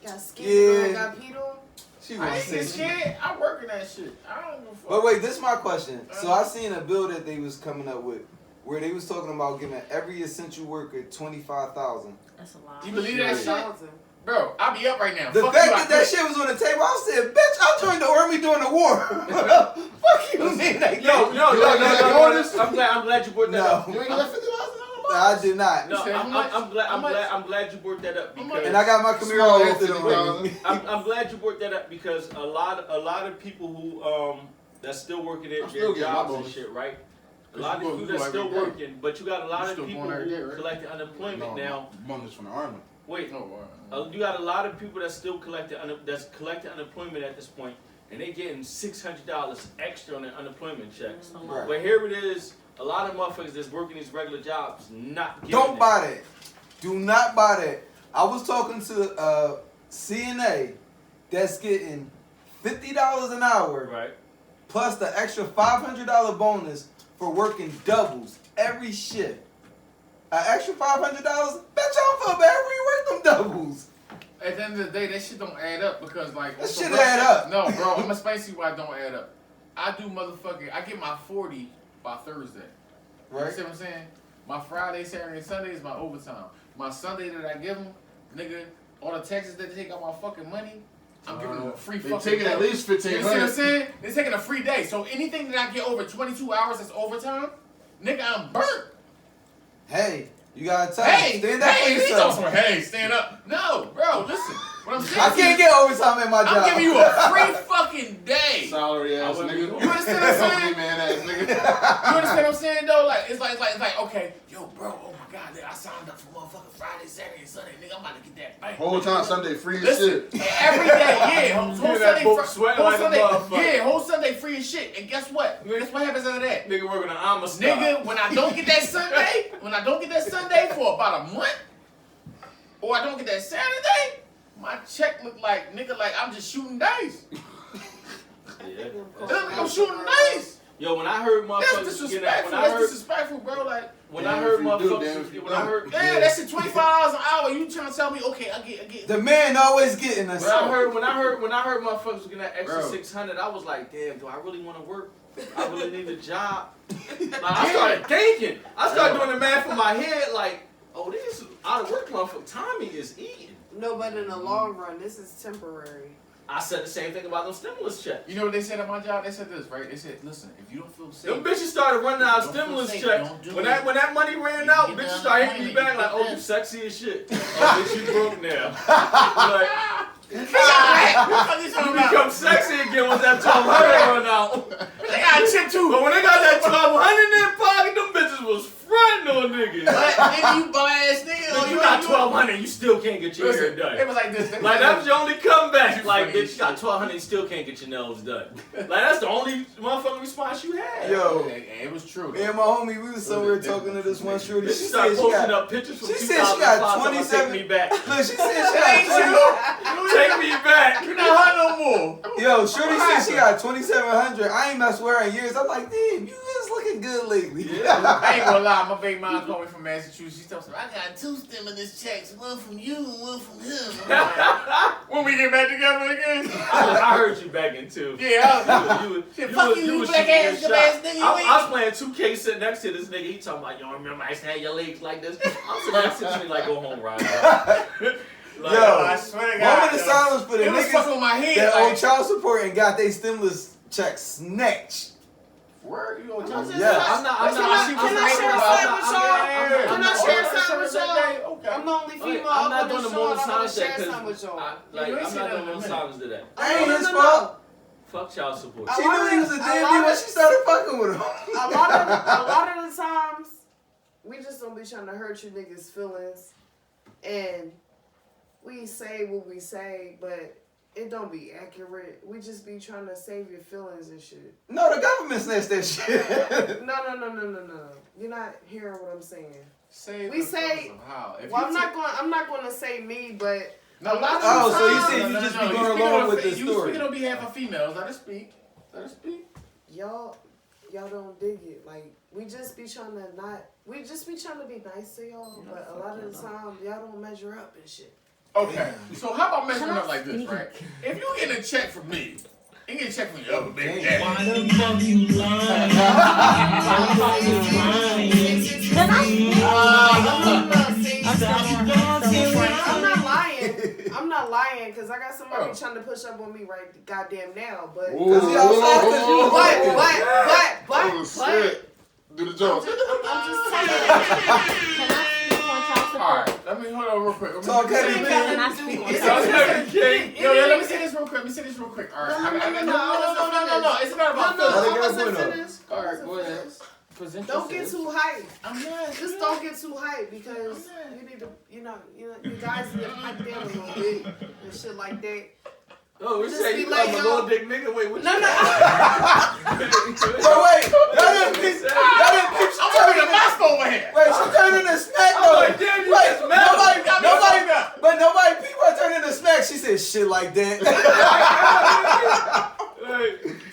Got skin Yeah. on, got peed on. She I gonna ain't say get shit. shit. I work in that shit. I don't give a fuck. But wait, this is my question. So I seen a bill that they was coming up with, where they was talking about giving every essential worker $25,000. That's a lot. You believe that shit? 1,000. Bro, I be up right now. The Fuck fact you, I that that quit. shit was on the table, I said, "Bitch, I joined the army during the war." Fuck you, man. Like, No. I'm glad you brought that No. up. You ain't got $50 I did not. No, said how much? I'm glad you brought that up because And I got my Camaro Small after the $50,000. ring. I'm glad you brought that up because a lot of people who that's still working I'm at still their getting my jobs and bonus. shit, right? A Cause lot you of go- people you that's go still every day. working, but you got a lot You of still people going every day, who right? collecting unemployment now. Bonus from the army. Wait, No, you got a lot of people that's still collecting unemployment at this point, and they getting $600 extra on their unemployment checks. Right. But here it is, a lot of motherfuckers that's working these regular jobs not getting Don't that. buy that. Do not buy that. I was talking to CNA that's getting $50 an hour Right. plus the extra $500 bonus for working doubles every shift. An extra $500? Bitch, I don't feel bad when you work them doubles. At the end of the day, that shit don't add up because like That some shit real add up. No, bro, I'm gonna explain to you why it don't add up. I get my 40 by Thursday. You Right? see what I'm saying? My Friday, Saturday, and Sunday is my overtime. My Sunday that I give them, nigga, all the taxes that they take out my fucking money, I'm giving them a free They fucking taking day. at least You see what I'm 1,500. saying? They're taking a free day. So anything that I get over 22 hours that's overtime, nigga, I'm burnt. Hey, you gotta tell Hey, stand up for hey, yourself. hey, stand up. No, bro, listen. What I'm saying I to you, can't get overtime at my job. I'm giving you a free fucking day. Salary ass I wouldn't nigga. be- You understand what I'm saying? Company man ass nigga. You understand what I'm saying though? Like it's like okay, yo, bro, oh my god, I signed up for motherfucking Friday, Saturday, and Sunday, nigga. I'm about to get that bank. Whole time Sunday free as Listen, shit. every day, yeah, whole Hear that Sunday, boat sweating whole like a Sunday, motherfucker. yeah, whole Sunday free as shit. And guess what? Guess what happens after that? Nigga working on Amistad. Nigga, when I don't get that Sunday, for about a month, or I don't get that Saturday, my check look like nigga like I'm just shooting dice. Yeah. It look like I'm shooting dice. Yo, when I heard That's motherfuckers get that, disrespectful. when I That's heard disrespectful, bro. Like. when Damn I if heard you do, damn motherfuckers if you when I don't. heard Yeah, that shit $25 an hour. You trying to tell me, okay, I get. The man always getting us. when I heard motherfuckers was getting that extra Bro. 600, I was like, damn, do I really want to work? I really need a job. Like, I started thinking. I started doing the math in my head, like, oh, this out of work motherfucker. Tommy is eating. No, but in the long run, this is temporary. I said the same thing about those stimulus checks. You know what they said at my job? They said this, right? They said, listen, if you don't feel safe, Them bitches started running out of Don't feel stimulus safe, checks. don't do When it. that money ran You out, get bitches the started hitting me back unemployment, like, you oh, get you this. sexy as shit. Oh, bitch, you broke now. Like, what the fuck you talking you become about? sexy again once that 1,200 run out. They got a chip too. But when they got that 1,200 in their pocket, them bitches was fronting on niggas. But nigga, you bum ass nigga. If you got 1,200, you still can't get your hair done. It was like this. Like that's your only comeback. Like funny bitch, you got 1,200, you still can't get your nails done. Like that's the only motherfucking response you had. Yo, It was true. me and my homie, we was somewhere talking to this one shorty. Bitch, She you start said she posting got. up pictures from She said she got 2005. 27. Take me back. Look, she said she got Take me back. You're not hot no more. 20. Yo, shorty said she got 2,700. I ain't messed with her in years. I'm like, damn, you is looking good lately. I ain't gonna lie, my baby mom called me from Massachusetts. She told me, I got 2 stimulus checks, one from you and one from him. I'm like, when we get back together again? I heard you begging too. Yeah, You fuck you, was black shooting ass, your dumb ass shot. nigga, I was playing 2K sitting next to this nigga. He talking about, yo, remember I used to have your legs like this? I'm sitting next to this nigga like, go home, Ryan. Like, Yo, I swear to God. moment of silence for the It was fucking niggas with my head. that Like, owe child support and got their stimulus check snatched. where you gonna tell me? Yeah. I'm not. Can I share something with y'all? Can I share something with y'all? Okay. I'm the only female I'm up not on doing the the show, moment and I'm gonna silence share because something with y'all. I'm not doing moment silence today. That ain't his No. fault. Fuck child support. She knew he was a deadbeat when she started fucking with him. A lot of the times, we just don't be trying to hurt you niggas' feelings, and we say what we say, but it don't be accurate. We just be trying to save your feelings and shit. No, the government snatched that shit. No. You're not hearing what I'm saying. We say- how? If Well, you I'm not going to say me, but No, a lot of Oh, the so you times, said you just be You going speaking along on- with the You story. speaking on behalf of females. Let her speak. y'all don't dig it. Like, we just be trying to be nice to y'all, but a lot of the time y'all don't measure up and shit. Okay. So how about measuring up like this, right? If you get a check from me, you get a check from your other baby daddy. Why the fuck you lying? I'm not lying, cause I got somebody trying to push up on me right goddamn now, but Cause he outside, cause you was working. Oh, shit. Do the joke. I'm just telling you. Can I speak on child support? Alright, let me hold on real quick. Talk heavy, Can man. I speak on Yo, child support? let me say this real quick. Alright. No. It's not about feelings. Alright, go ahead. Don't get too hyped. I'm not. Just don't get too hyped because you need to, you guys need to pipe down a little bit and shit like that. Oh, we Just say be you like, like a yo. little dick nigga. Wait, what? No. But wait, y'all didn't peep. I'm talking to Moscow over here. Wait, she turned into smack I'm though. like, damn, you Wait, just mad. nobody, people are turning into smack. She said shit like that.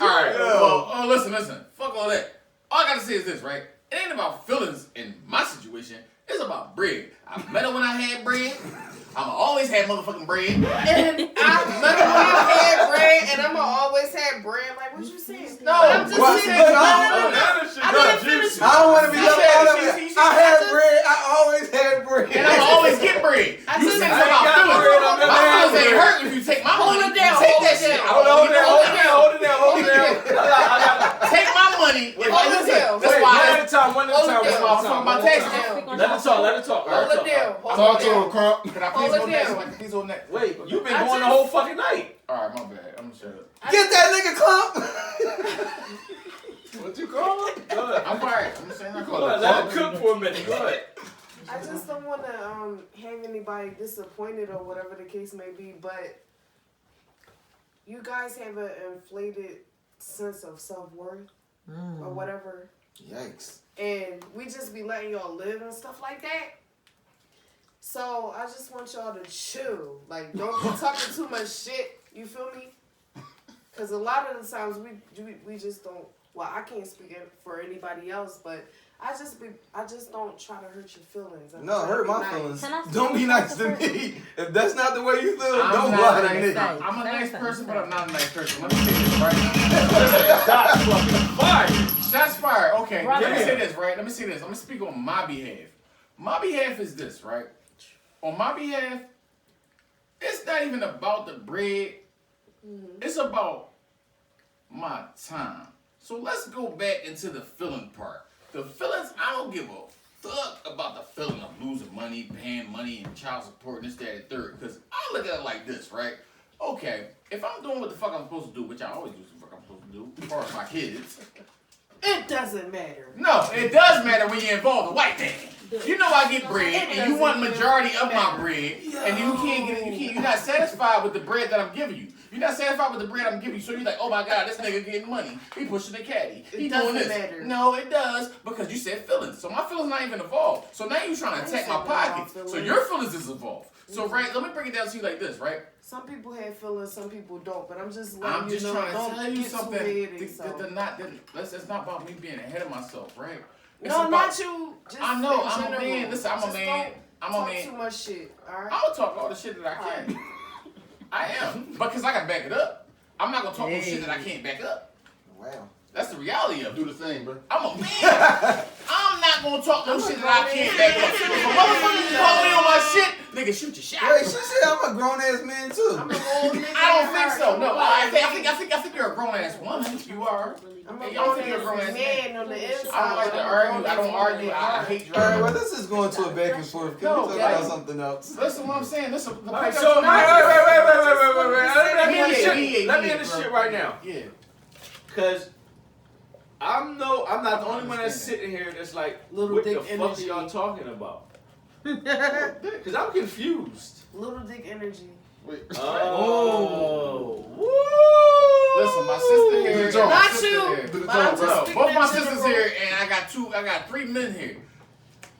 Alright, Yo. well, listen. Fuck all that. All I gotta say is this, right? It ain't about feelings in my situation. It's about bread. I met her when I had bread. I'ma always have motherfucking bread. And I remember when I had bread, and I'ma always have bread. Like, what you saying? No, I'm just What? saying. Look, I didn't finish. I don't want to be left out of See, it. I had bread. I always had bread. And I'ma always get bread. You said it's about feelings. My feelings ain't hurt if you take my Hold money. it down, Take hold that it shit. down. Hold it down. Take my money. Hold it down. That's One why at a time. Hold it that's why I'm talking about taxes. Let it talk. Hold it down. Talk to him, Crump. Can I Hold please it go next? down. Can I please go next? Wait, you've been I going the just- whole fucking night. Alright, my bad. I'm gonna shut up. Get that nigga Clump. What you call it? Go ahead. I'm alright. I'm just saying I Go call ahead. it Let it cook for a minute. Go ahead. I just don't want to have anybody disappointed or whatever the case may be, but you guys have an inflated sense of self-worth or whatever, Yikes. and we just be letting y'all live and stuff like that. So I just want y'all to chill. Like, don't be talking too much shit. You feel me? Because a lot of the times we just don't. Well, I can't speak for anybody else, but I just don't try to hurt your feelings. I No, try to hurt be my nice. feelings. Can I speak Don't be on nice to child support? me. If that's not the way you feel, I'm don't not lie to nice. me. I'm a nice Say. person, but I'm not a nice person. Let me say this, right? Shots fucking fired. Shots fired. Okay, Brother. let me say this, right? Let me say this. I'm gonna speak on my behalf. My behalf is this, right? On my behalf, it's not even about the bread. It's about my time. So let's go back into the feeling part. The feelings, I don't give a fuck about the feeling of losing money, paying money, and child support, and this, that, and third. Because I look at it like this, right? Okay, if I'm doing what the fuck I'm supposed to do, which I always do what the fuck I'm supposed to do, as far as my kids, It doesn't matter. No, it does matter when you're involved. A white man. You know I get bread, and you want majority of my bread, and you can't get it. You're not satisfied with the bread that I'm giving you. You're not satisfied with the bread I'm giving you, so you're like, oh my God, this nigga getting money. He pushing the caddy. He doing this. Matter. No, it does, because you said feelings. So my feelings not even involved. So now you trying to attack my pocket. So your feelings is involved. So right, let me break it down to you like this, right? Some people have feelings, some people don't. But I'm just I'm just trying to tell you get something. It's not about me being ahead of myself, right? It's no, about, not you. Just I know. in I'm a general. man. Listen, I'm a Just man. Don't I'm a talk man. too much shit. All right. I'm gonna talk all the shit that I can. I am, because I can back it up. I'm not gonna talk no shit that I can't back up. Wow. That's the reality of it. Do the thing, bro. I'm a man. I'm not gonna talk no shit that I can't back up. If a motherfucker call me on my shit, nigga, shoot your shot. Wait, she said I'm a grown ass man too. I'm an old nigga. I don't think so. No, I think you're a grown ass woman. You are. I'm Hey, a y'all grown think you're a grown ass ass man on the inside. I don't like to argue. I don't argue. I hate All right, well, drama. this is going to a back and forth. Can No, we talk yeah. about something else? Listen, what I'm saying. Listen. Alright, so let me end the shit. Let me end the shit right now. Yeah. Cause I'm not the only one that's sitting here that's like, Little what dick the fuck are energy. y'all talking about? Cause I'm confused. Little dick energy. Wait. Oh. Listen, my sister here. Do the talk. My Not sister you. here. Do the But talk, I'm bro. just No, speaking both my in sisters general. here, and I got 3 men here.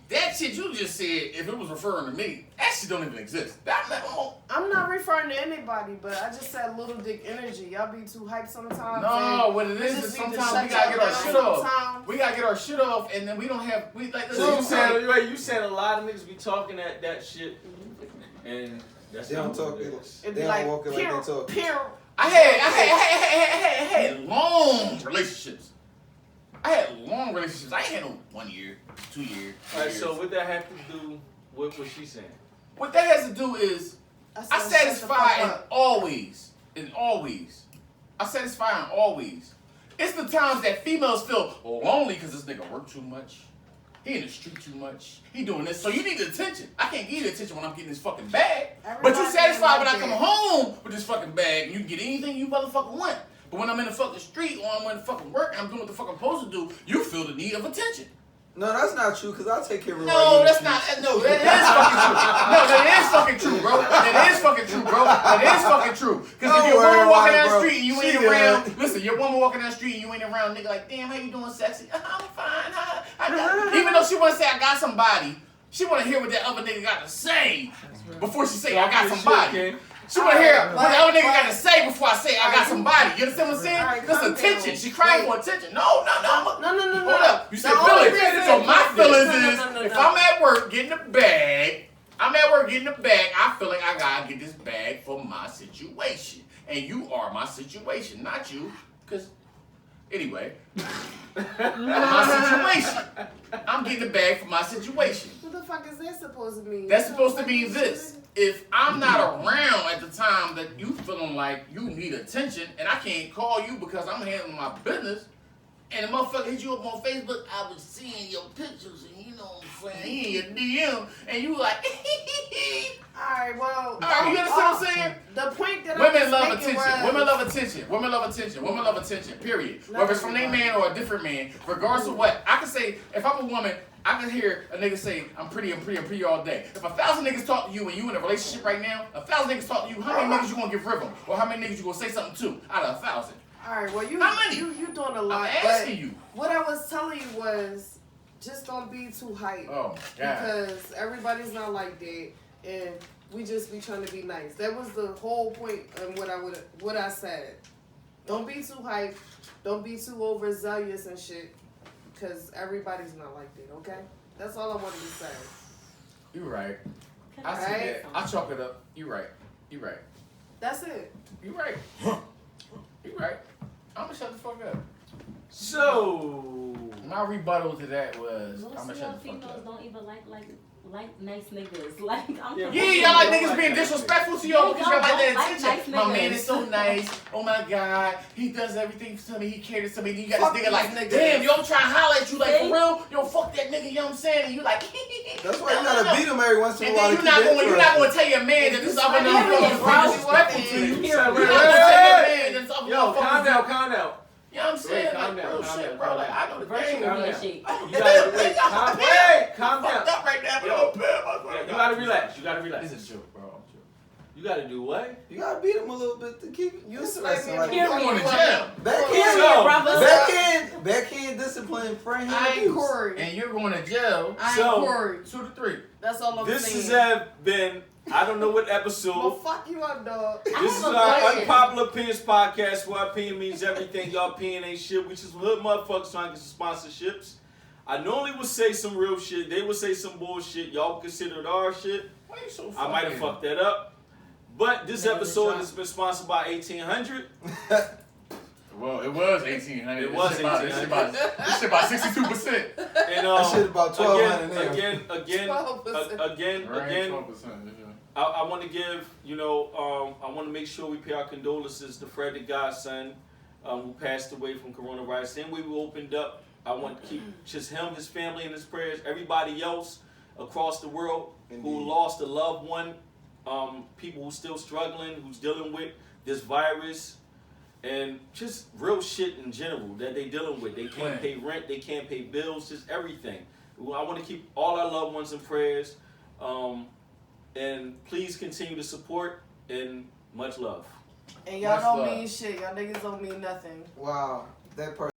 That shit you just said, if it was referring to me, that shit don't even exist. That man, I'm not referring to anybody, but I just said little dick energy. Y'all be too hyped sometimes. no, and what it we is just is need to sometimes we shut gotta get our y'all shit down off. sometimes. We gotta get our shit off, and then we don't have like. So you listen, saying, wait, you saying a lot of niggas be talking that shit, and that's They don't not talk what it it. is. It'd They be don't like, walk it like they pew, talk. pew. I had long relationships. I had long relationships. I ain't had no 1 year, 2 years. Alright, so what that have to do with what she's saying? What that has to do is I said, shut the satisfy fuck in up. always. In always. I satisfy in always. It's the times that females feel lonely because this nigga work too much. He in the street too much. He doing this. So you need the attention. I can't give you the attention when I'm getting this fucking bag. But you Everybody satisfied when like I come that. home with this fucking bag and you can get anything you motherfucking want. But when I'm in the fucking street or I'm in the fucking work and I'm doing what the fuck I'm supposed to do, you feel the need of attention. No, that's not true, because I'll take care of her. No, that's not. No, that is fucking true. No, that is fucking true, bro. That is fucking true, bro. That is fucking true. Because if Don't your worry woman walking about it, down the bro. street and you ain't She around, good. listen, your woman walking down the street and you ain't around, nigga, like, damn, how you doing, sexy? I'm fine. Even though she want to say I got somebody, she want to hear what that other nigga got to say before she say I got somebody. She want to hear what the other nigga got to say before I say I got somebody. You understand what I'm saying? Alright, That's calm attention. down. She crying for attention. No. No. Hold up. You said The only feelings. reason- So my feelings No. is if I'm at work getting the bag, I feel like I gotta get this bag for my situation. And you are my situation, not you. Cause anyway, my situation. I'm getting the bag for my situation. What the fuck is that supposed to mean? That's supposed to mean this. If I'm not around at the time that you feeling like you need attention and I can't call you because I'm handling my business, and the motherfucker hit you up on Facebook, I was seeing your pictures and you know what I'm saying, he in your DM, and you like, Alright, well. Alright, you understand what I'm saying? The point that I Women was love making attention. was- Women love attention. Women love attention. Women love attention. Period. Whether it's from their man or a different man, regardless of what. I can say, if I'm a woman, I can hear a nigga say, I'm pretty all day. If 1,000 niggas talk to you and you in a relationship right now, 1,000 niggas talk to you, how many niggas you gonna give rhythm? Or how many niggas you gonna say something to out of 1,000? Alright, well you How many? you doing a lot. I'm asking but you. What I was telling you was just don't be too hyped. Oh, God. Because everybody's not like that, and we just be trying to be nice. That was the whole point of what I said. Don't be too hyped. Don't be too overzealous and shit. Because everybody's not like that. Okay, that's all I wanted to say. You right. Can I see Right. that. I chalk it up. You right. You right. That's it. You right. You right. I'm gonna shut the fuck up. So My rebuttal to that was, I'm Most gonna of shut y'all the fuck females up. don't even like nice niggas. Like I'm Yeah, Yeah, y'all like niggas being disrespectful to y'all because y'all like that Don't like attention. nice My man niggas. is so nice. Oh my God, he does everything to me. He caters to me. And you got Fuck this nigga like, these niggas. damn, yo, I'm trying to holler at you like, for See? real? Yo, fuck that nigga, you know what I'm saying? And you like, That's why you gotta beat him every once in a And while. then to you're keep not it going to interesting. tell your man that this other Period, nigga is bro. disrespectful to you. Hey, You're not hey, going to tell your hey, man that this other yo, motherfucker- calm down. You know what I'm saying? calm Like, down, real calm shit, down, bro. calm Like, down. I know the Virtual game. calm down. shit. You gotta wait, calm Fucked down. up right now, but Yo. I'm pissed. Yeah, you gotta relax. You gotta relax. It's a joke, bro. I'm joking. You gotta do what? You gotta beat him a little bit to keep You interesting. slapping Like, me. I'm going to jail. Backhand discipline, frame I ain't abuse. Corey. And you're going to jail. I So- ain't Corey. 2 to 3. That's all I'm This saying. has been, I don't know what Well, episode. fuck you up, dog. This is have a our question. Unpopular Opinions podcast where our opinion means everything. Y'all opinion ain't shit. We just hood motherfuckers trying to get some sponsorships. I normally would say some real shit. They would say some bullshit. Y'all would consider it our shit. Why you so I might have fucking- fucked that up. But this Never episode tried. has been sponsored by 1800. Well, it was 1,800. It was This shit about- 1,800. This shit about 62%. And That shit about 1,200 now. again, 12%. Right, 12%. I want to give, I want to make sure we pay our condolences to Fred the Godson, who passed away from coronavirus. Same way we opened up, I want to keep just him, his family, and his prayers. Everybody else across the world who Indeed. lost a loved one, people who still struggling, who's dealing with this virus, and just real shit in general that they dealing with. They can't pay rent, they can't pay bills, just everything. I want to keep all our loved ones in prayers. And please continue to support, and much love. And y'all Much don't love. mean shit. Y'all niggas don't mean nothing. Wow, that person.